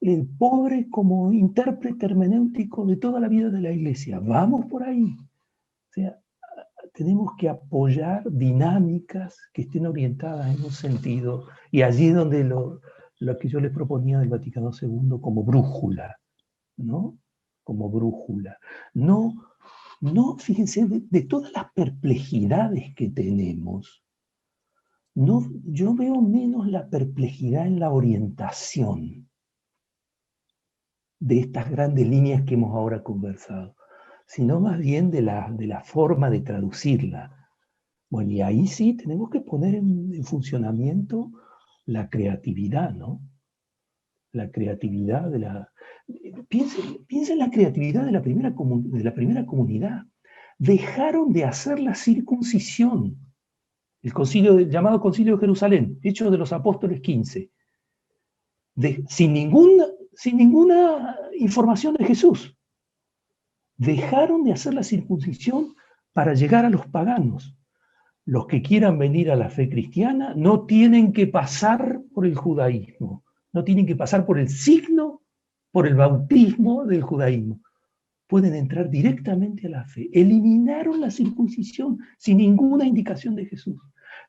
El pobre como intérprete hermenéutico de toda la vida de la iglesia. Vamos por ahí. O sea, tenemos que apoyar dinámicas que estén orientadas en un sentido. Y allí es donde lo que yo les proponía del Vaticano II como brújula, ¿no? Como brújula. No, fíjense, de todas las perplejidades que tenemos, yo veo menos la perplejidad en la orientación de estas grandes líneas que hemos ahora conversado, sino más bien de la forma de traducirla. Bueno, y ahí sí tenemos que poner en funcionamiento la creatividad, ¿no? La creatividad de la... Piensa en la creatividad de la primera comunidad. Dejaron de hacer la circuncisión. El llamado Concilio de Jerusalén, Hechos de los Apóstoles 15. Sin ninguna información de Jesús. Dejaron de hacer la circuncisión para llegar a los paganos. Los que quieran venir a la fe cristiana no tienen que pasar por el judaísmo, no tienen que pasar por el signo, por el bautismo del judaísmo. Pueden entrar directamente a la fe. Eliminaron la circuncisión sin ninguna indicación de Jesús.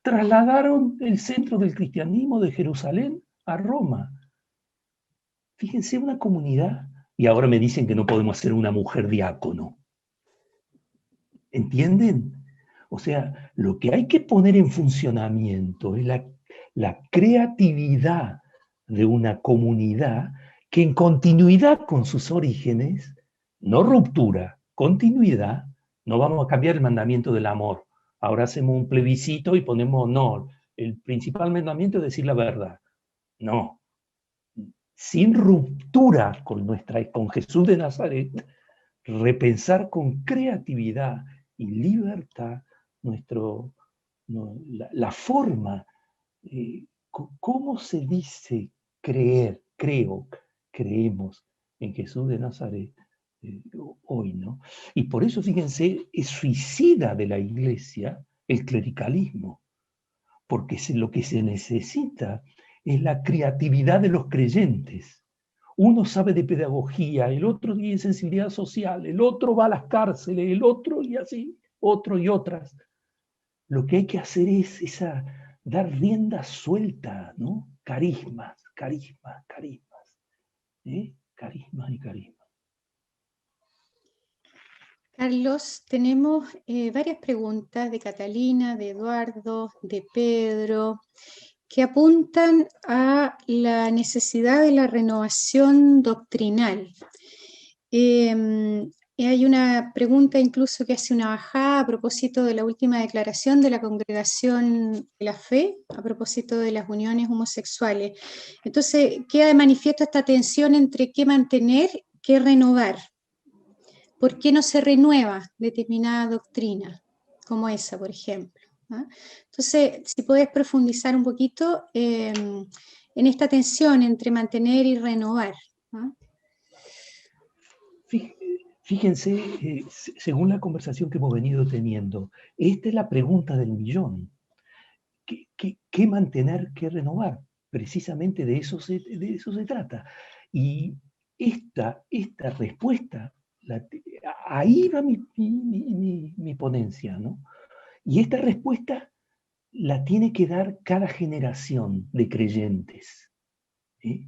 Trasladaron el centro del cristianismo de Jerusalén a Roma. Fíjense, una comunidad, y ahora me dicen que no podemos hacer una mujer diácono. ¿Entienden? O sea, lo que hay que poner en funcionamiento es la creatividad de una comunidad que en continuidad con sus orígenes, no ruptura, continuidad, no vamos a cambiar el mandamiento del amor. Ahora hacemos un plebiscito y ponemos, no, el principal mandamiento es decir la verdad. No. Sin ruptura con Jesús de Nazaret, repensar con creatividad y libertad la forma, cómo se dice creer, creemos en Jesús de Nazaret hoy, ¿no? Y por eso, fíjense, es suicida de la Iglesia el clericalismo, porque lo que se necesita es la creatividad de los creyentes. Uno sabe de pedagogía, el otro tiene sensibilidad social, el otro va a las cárceles, el otro y así, otro y otras. Lo que hay que hacer es dar rienda suelta, ¿no? Carismas, ¿eh? Carismas y carismas. Carlos, tenemos varias preguntas de Catalina, de Eduardo, de Pedro, que apuntan a la necesidad de la renovación doctrinal. Hay una pregunta incluso que hace una bajada a propósito de la última declaración de la Congregación de la Fe, a propósito de las uniones homosexuales. Entonces, queda de manifiesto esta tensión entre qué mantener, qué renovar. ¿Por qué no se renueva determinada doctrina, como esa, por ejemplo? ¿Ah? Entonces, si puedes profundizar un poquito en esta tensión entre mantener y renovar. ¿Ah? Fíjense, según la conversación que hemos venido teniendo, esta es la pregunta del millón. ¿Qué mantener, qué renovar? Precisamente de eso se trata. Y esta respuesta, ahí va mi ponencia, ¿no? Y esta respuesta la tiene que dar cada generación de creyentes. ¿Eh?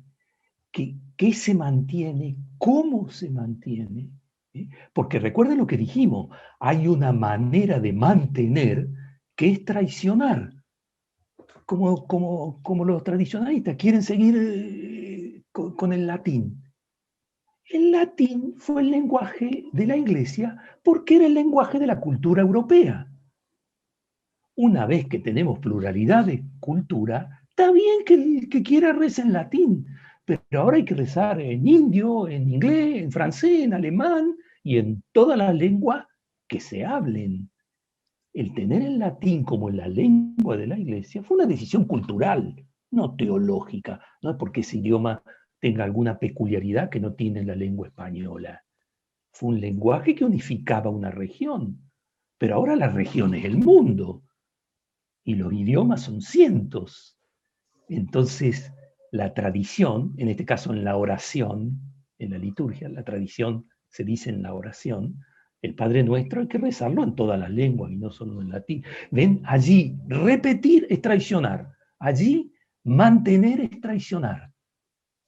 ¿Qué se mantiene? ¿Cómo se mantiene? ¿Eh? Porque recuerden lo que dijimos, hay una manera de mantener que es traicionar. Como los tradicionalistas quieren seguir con el latín. El latín fue el lenguaje de la Iglesia porque era el lenguaje de la cultura europea. Una vez que tenemos pluralidad de cultura, está bien que quiera rezar en latín, pero ahora hay que rezar en indio, en inglés, en francés, en alemán y en todas las lenguas que se hablen. El tener el latín como la lengua de la Iglesia fue una decisión cultural, no teológica. No es porque ese idioma tenga alguna peculiaridad que no tiene la lengua española. Fue un lenguaje que unificaba una región. Pero ahora la región es el mundo y los idiomas son cientos. Entonces, la tradición, en este caso en la oración, en la liturgia, la tradición se dice en la oración, el Padre Nuestro hay que rezarlo en todas las lenguas y no solo en latín. Ven, allí repetir es traicionar, allí mantener es traicionar,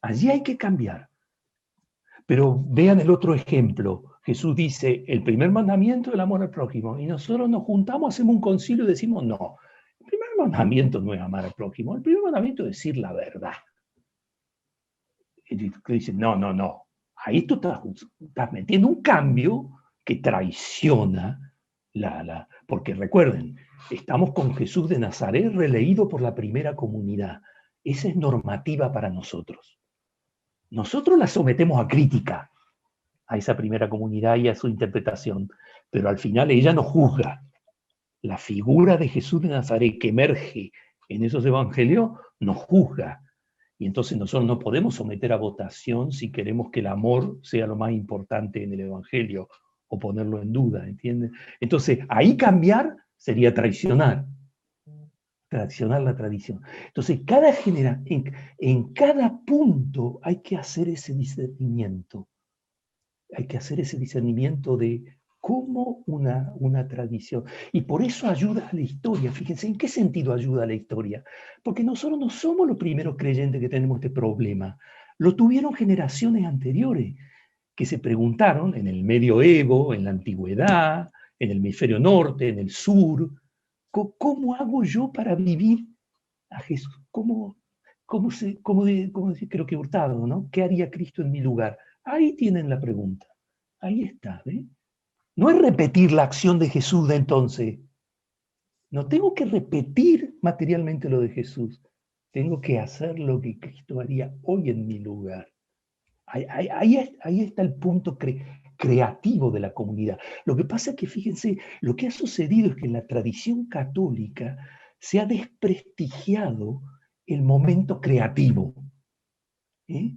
allí hay que cambiar. Pero vean el otro ejemplo. Jesús dice, el primer mandamiento es el amor al prójimo, y nosotros nos juntamos, hacemos un concilio y decimos, no, el primer mandamiento no es amar al prójimo, el primer mandamiento es decir la verdad. Y dicen, no, ahí tú estás metiendo un cambio que traiciona porque recuerden, estamos con Jesús de Nazaret releído por la primera comunidad. Esa es normativa para nosotros. Nosotros la sometemos a crítica a esa primera comunidad y a su interpretación, pero al final ella nos juzga. La figura de Jesús de Nazaret que emerge en esos evangelios nos juzga. Y entonces nosotros no podemos someter a votación si queremos que el amor sea lo más importante en el evangelio o ponerlo en duda, ¿entienden? Entonces, ahí cambiar sería traicionar la tradición. Entonces, en cada punto hay que hacer ese discernimiento. Hay que hacer ese discernimiento de cómo una tradición. Y por eso ayuda a la historia. Fíjense, ¿en qué sentido ayuda a la historia? Porque nosotros no somos los primeros creyentes que tenemos este problema. Lo tuvieron generaciones anteriores que se preguntaron en el medioevo, en la antigüedad, en el hemisferio norte, en el sur, ¿cómo hago yo para vivir a Jesús? como dice, creo que Hurtado, ¿no? ¿Qué haría Cristo en mi lugar? Ahí tienen la pregunta. Ahí está, ¿eh? No es repetir la acción de Jesús de entonces. No tengo que repetir materialmente lo de Jesús. Tengo que hacer lo que Cristo haría hoy en mi lugar. Ahí está el punto creativo de la comunidad. Lo que pasa es que, fíjense, lo que ha sucedido es que en la tradición católica se ha desprestigiado el momento creativo. ¿Eh?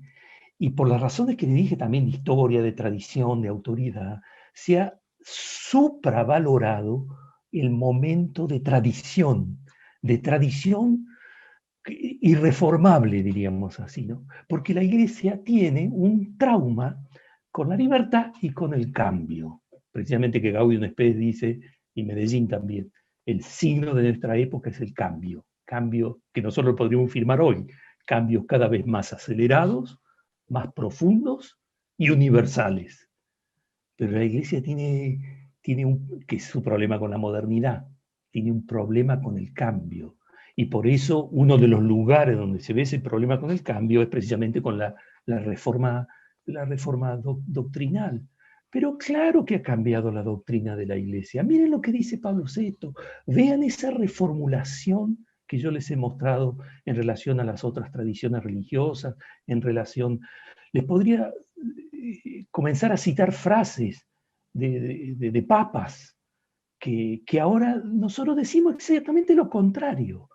Y por las razones que le dije también de historia, de tradición, de autoridad, se ha supravalorado el momento de tradición irreformable, diríamos así, ¿no? Porque la Iglesia tiene un trauma con la libertad y con el cambio. Precisamente que Gaudium Spes dice, y Medellín también, el signo de nuestra época es el cambio que nosotros podríamos firmar hoy, cambios cada vez más acelerados, más profundos y universales. Pero la Iglesia que es su problema con la modernidad, tiene un problema con el cambio. Y por eso uno de los lugares donde se ve ese problema con el cambio es precisamente con la reforma doctrinal. Pero claro que ha cambiado la doctrina de la Iglesia. Miren lo que dice Pablo VI. Vean esa reformulación que yo les he mostrado en relación a las otras tradiciones religiosas, en relación... Les podría comenzar a citar frases de papas que ahora nosotros decimos exactamente lo contrario.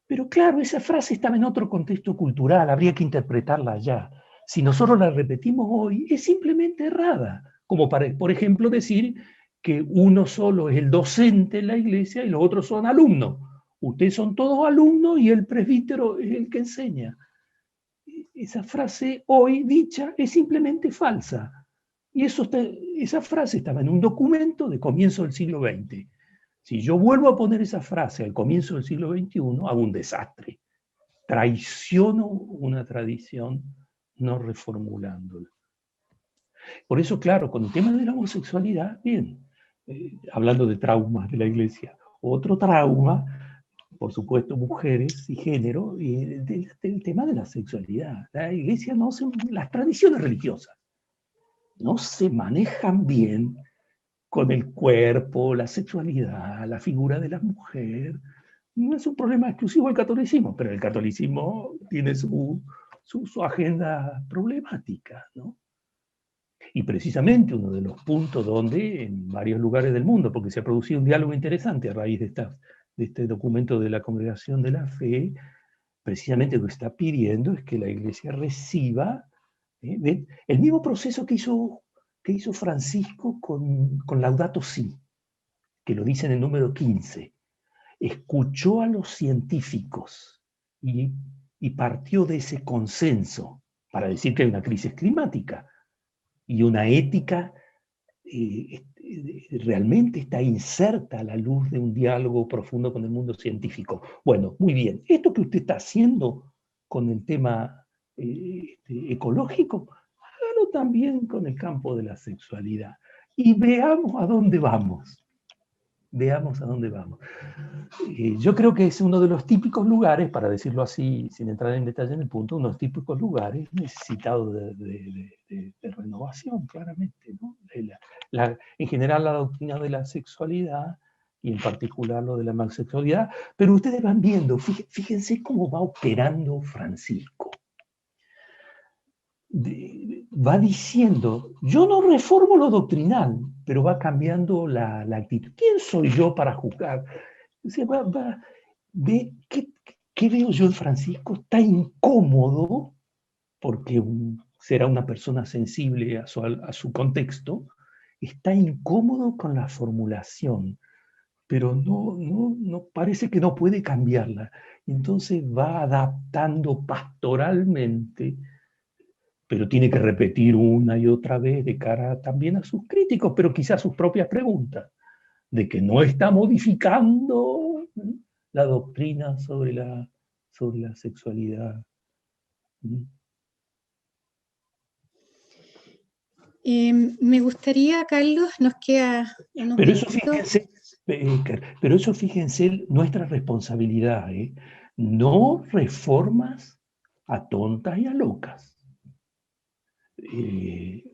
Pero claro, esa frase estaba en otro contexto cultural, habría que interpretarla allá. Si nosotros la repetimos hoy, es simplemente errada. Como por ejemplo, decir que uno solo es el docente en la iglesia y los otros son alumnos. Ustedes son todos alumnos y el presbítero es el que enseña. Esa frase hoy dicha es simplemente falsa. Y esa frase estaba en un documento de comienzo del siglo XX. Si yo vuelvo a poner esa frase al comienzo del siglo XXI, hago un desastre. Traiciono una tradición no reformulándola. Por eso, claro, con el tema de la homosexualidad, bien, hablando de traumas de la iglesia, otro trauma, por supuesto, mujeres y género, y el tema de la sexualidad. La iglesia las tradiciones religiosas no se manejan bien con el cuerpo, la sexualidad, la figura de la mujer. No es un problema exclusivo del catolicismo, pero el catolicismo tiene su agenda problemática, ¿no? Y precisamente uno de los puntos donde en varios lugares del mundo, porque se ha producido un diálogo interesante a raíz de este documento de la Congregación de la Fe, precisamente lo que está pidiendo es que la Iglesia reciba el mismo proceso que hizo Francisco con Laudato Si, que lo dice en el número 15. Escuchó a los científicos y partió de ese consenso para decir que hay una crisis climática y una ética realmente está inserta a la luz de un diálogo profundo con el mundo científico. Bueno, muy bien. Esto que usted está haciendo con el tema ecológico, hágalo también con el campo de la sexualidad. Y veamos a dónde vamos. Veamos a dónde vamos. Yo creo que es uno de los típicos lugares, para decirlo así, sin entrar en detalle en el punto, unos típicos lugares necesitados de renovación, claramente, ¿no? En general la doctrina de la sexualidad y en particular lo de la homosexualidad, pero ustedes van viendo, fíjense cómo va operando Francisco. Va diciendo, yo no reformo lo doctrinal, pero va cambiando la actitud. ¿Quién soy yo para juzgar? O sea, ve, ¿qué veo yo en Francisco? Está incómodo, porque será una persona sensible a su contexto, está incómodo con la formulación, pero no parece que no puede cambiarla. Entonces va adaptando pastoralmente, pero tiene que repetir una y otra vez de cara también a sus críticos, pero quizás sus propias preguntas, de que no está modificando la doctrina sobre la sexualidad. Me gustaría, Carlos, nos queda unos minutitos. Pero eso fíjense nuestra responsabilidad, no reformas a tontas y a locas.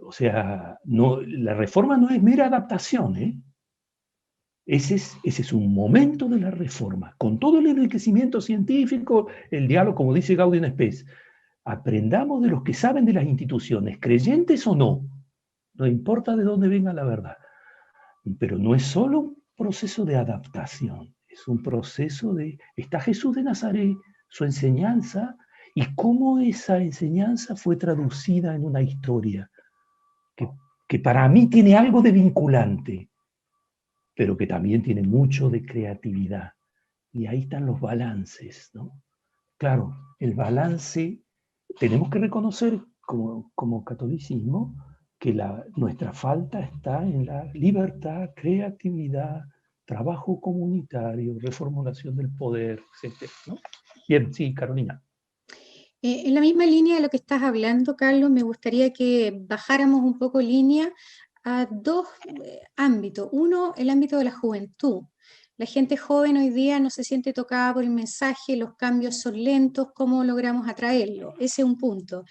O sea, no, la reforma no es mera adaptación, ¿eh? Ese es un momento de la reforma, con todo el enriquecimiento científico, el diálogo, como dice Gaudí Spes. Aprendamos de los que saben de las instituciones, creyentes o no, no importa de dónde venga la verdad. Pero no es solo un proceso de adaptación, es un proceso de... Está Jesús de Nazaret, su enseñanza, y cómo esa enseñanza fue traducida en una historia que para mí tiene algo de vinculante, pero que también tiene mucho de creatividad. Y ahí están los balances, ¿no? Claro, el balance, tenemos que reconocer como catolicismo que nuestra falta está en la libertad, creatividad, trabajo comunitario, reformulación del poder, etc., ¿no? Bien, sí, Carolina. En la misma línea de lo que estás hablando, Carlos, me gustaría que bajáramos un poco línea a dos ámbitos. Uno, el ámbito de la juventud. La gente joven hoy día no se siente tocada por el mensaje, los cambios son lentos, ¿cómo logramos atraerlo? Ese es un punto.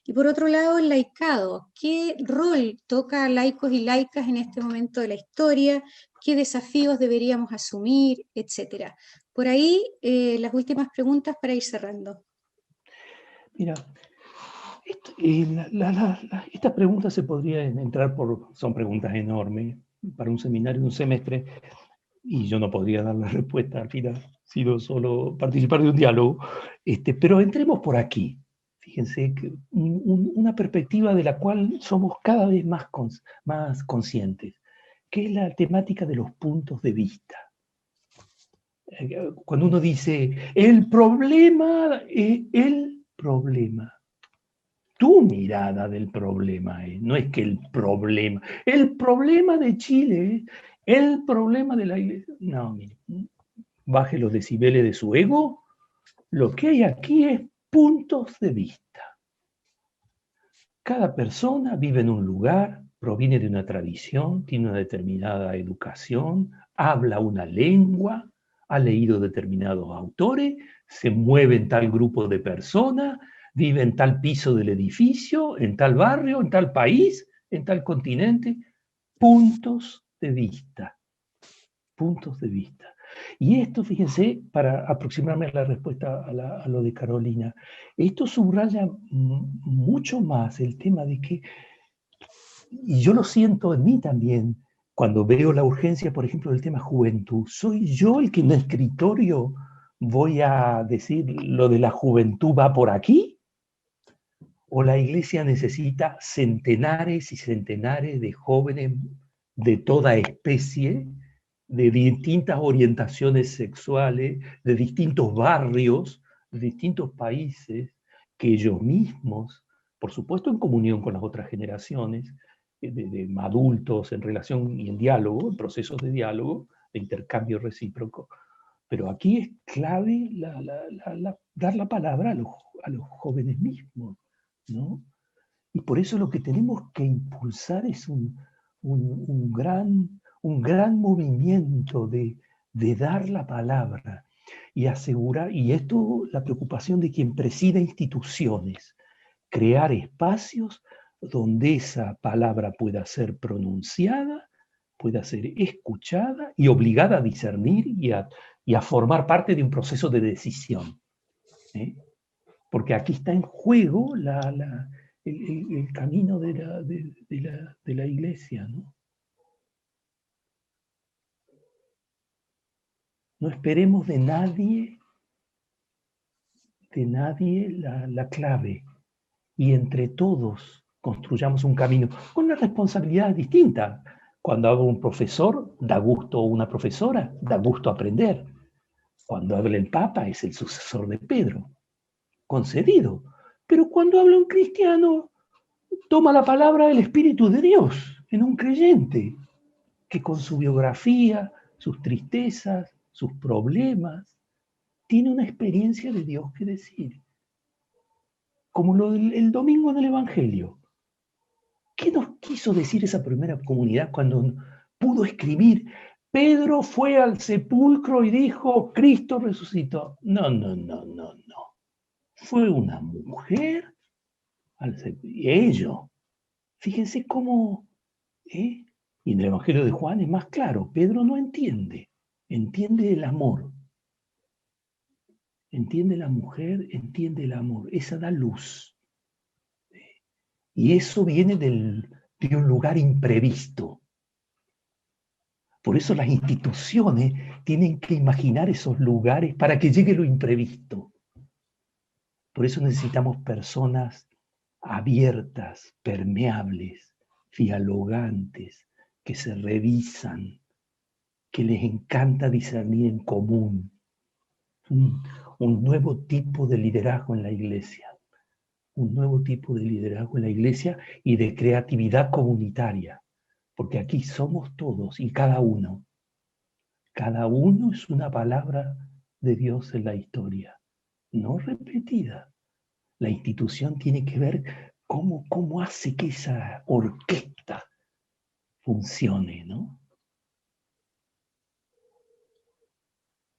Y por otro lado, el laicado. ¿Qué rol toca a laicos y laicas en este momento de la historia? ¿Qué desafíos deberíamos asumir? Etcétera. Por ahí, las últimas preguntas para ir cerrando. Mira, estas preguntas se podrían entrar son preguntas enormes para un seminario de un semestre, y yo no podría dar la respuesta al final, sino solo participar de un diálogo. Pero entremos por aquí. Fíjense, que una perspectiva de la cual somos cada vez más conscientes, que es la temática de los puntos de vista. Cuando uno dice, el problema, tu mirada del problema, no es que el problema de Chile, el problema de la iglesia, no, mire, baje los decibeles de su ego, lo que hay aquí es puntos de vista. Cada persona vive en un lugar, proviene de una tradición, tiene una determinada educación, habla una lengua, ha leído determinados autores, se mueve en tal grupo de personas, vive en tal piso del edificio, en tal barrio, en tal país, en tal continente. Puntos de vista. Puntos de vista. Y esto, fíjense, para aproximarme a la respuesta a lo de Carolina, esto subraya mucho más el tema de que, y yo lo siento en mí también, cuando veo la urgencia, por ejemplo, del tema juventud, ¿soy yo el que en el escritorio voy a decir lo de la juventud va por aquí? ¿O la iglesia necesita centenares y centenares de jóvenes de toda especie, de distintas orientaciones sexuales, de distintos barrios, de distintos países, que ellos mismos, por supuesto en comunión con las otras generaciones, de adultos en relación y en diálogo, en procesos de diálogo, de intercambio recíproco? Pero aquí es clave dar la palabra a los jóvenes mismos, ¿no? Y por eso lo que tenemos que impulsar es un gran movimiento de dar la palabra y asegurar, y esto la preocupación de quien preside instituciones, crear espacios donde esa palabra pueda ser pronunciada, pueda ser escuchada y obligada a discernir y a formar parte de un proceso de decisión, ¿eh? Porque aquí está en juego el camino de la iglesia, ¿no? No esperemos de nadie la clave, y entre todos construyamos un camino con una responsabilidad distinta. Cuando habla un profesor, da gusto, una profesora, da gusto aprender. Cuando habla el Papa, es el sucesor de Pedro, concedido. Pero cuando habla un cristiano, toma la palabra el Espíritu de Dios en un creyente, que con su biografía, sus tristezas, sus problemas, tiene una experiencia de Dios que decir. Como el domingo del Evangelio. ¿Qué nos quiso decir esa primera comunidad cuando pudo escribir? Pedro fue al sepulcro y dijo, Cristo resucitó. No, no, no, no, no. Fue una mujer al sepulcro. Y ellos, fíjense cómo, y en el Evangelio de Juan es más claro, Pedro no entiende, entiende el amor. Entiende la mujer, entiende el amor. Esa da luz. Y eso viene de un lugar imprevisto. Por eso las instituciones tienen que imaginar esos lugares para que llegue lo imprevisto. Por eso necesitamos personas abiertas, permeables, dialogantes, que se revisan, que les encanta discernir en común. Un nuevo tipo de liderazgo en la iglesia. Un nuevo tipo de liderazgo en la iglesia y de creatividad comunitaria. Porque aquí somos todos y cada uno. Cada uno es una palabra de Dios en la historia, no repetida. La institución tiene que ver cómo hace que esa orquesta funcione, ¿no?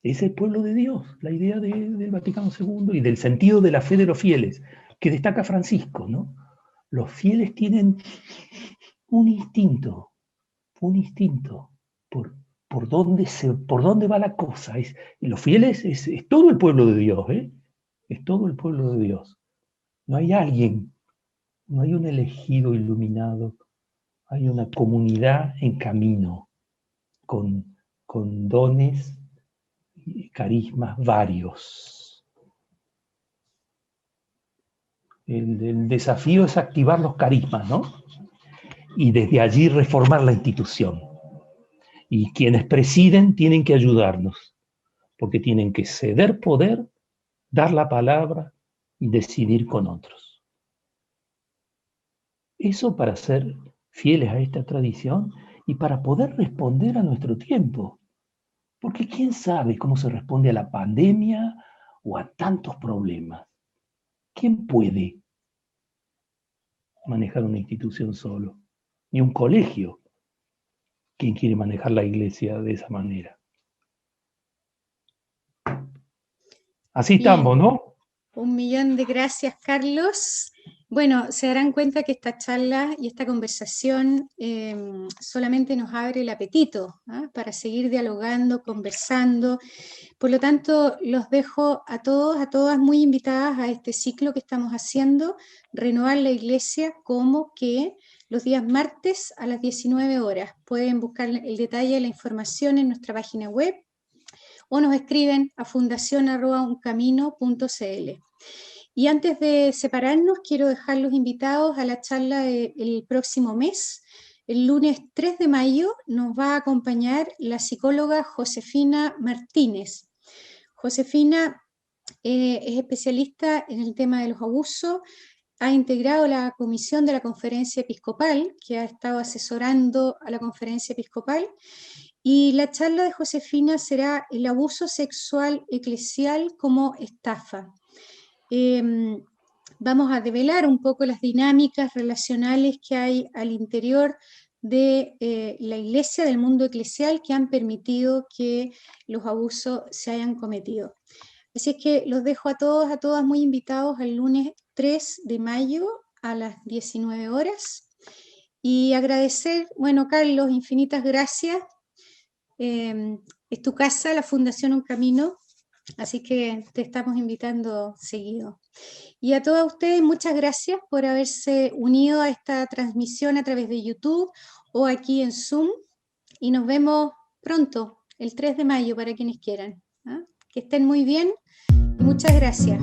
Es el pueblo de Dios, la idea del Vaticano II y del sentido de la fe de los fieles, que destaca Francisco, ¿no? Los fieles tienen un instinto por dónde va la cosa. Y los fieles es todo el pueblo de Dios, ¿eh? Es todo el pueblo de Dios. No hay alguien, no hay un elegido iluminado, hay una comunidad en camino, con dones y carismas varios. El desafío es activar los carismas, ¿no? Y desde allí reformar la institución. Y quienes presiden tienen que ayudarnos, porque tienen que ceder poder, dar la palabra y decidir con otros. Eso para ser fieles a esta tradición y para poder responder a nuestro tiempo. Porque quién sabe cómo se responde a la pandemia o a tantos problemas. ¿Quién puede manejar una institución solo? Ni un colegio. ¿Quién quiere manejar la iglesia de esa manera? Así estamos, ¿no? 1.000.000 de gracias, Carlos. Bueno, se darán cuenta que esta charla y esta conversación solamente nos abre el apetito, ¿eh? Para seguir dialogando, conversando. Por lo tanto, los dejo a todos, a todas muy invitadas a este ciclo que estamos haciendo, Renovar la Iglesia, como que los días martes a las 19 horas. Pueden buscar el detalle de la información en nuestra página web o nos escriben a fundacion@uncamino.cl. Y antes de separarnos, quiero dejarlos invitados a la charla del próximo mes. El lunes 3 de mayo nos va a acompañar la psicóloga Josefina Martínez. Josefina es especialista en el tema de los abusos, ha integrado la comisión de la Conferencia Episcopal, que ha estado asesorando a la Conferencia Episcopal, y la charla de Josefina será el abuso sexual eclesial como estafa. Vamos a develar un poco las dinámicas relacionales que hay al interior de la iglesia, del mundo eclesial, que han permitido que los abusos se hayan cometido. Así es que los dejo a todos, a todas muy invitados al lunes 3 de mayo a las 19 horas. Y agradecer, bueno, Carlos, infinitas gracias. Es tu casa, la Fundación Un Camino, así que te estamos invitando seguido. Y a todos ustedes, muchas gracias por haberse unido a esta transmisión a través de YouTube o aquí en Zoom. Y nos vemos pronto, el 3 de mayo, para quienes quieran. ¿Ah? Que estén muy bien y muchas gracias.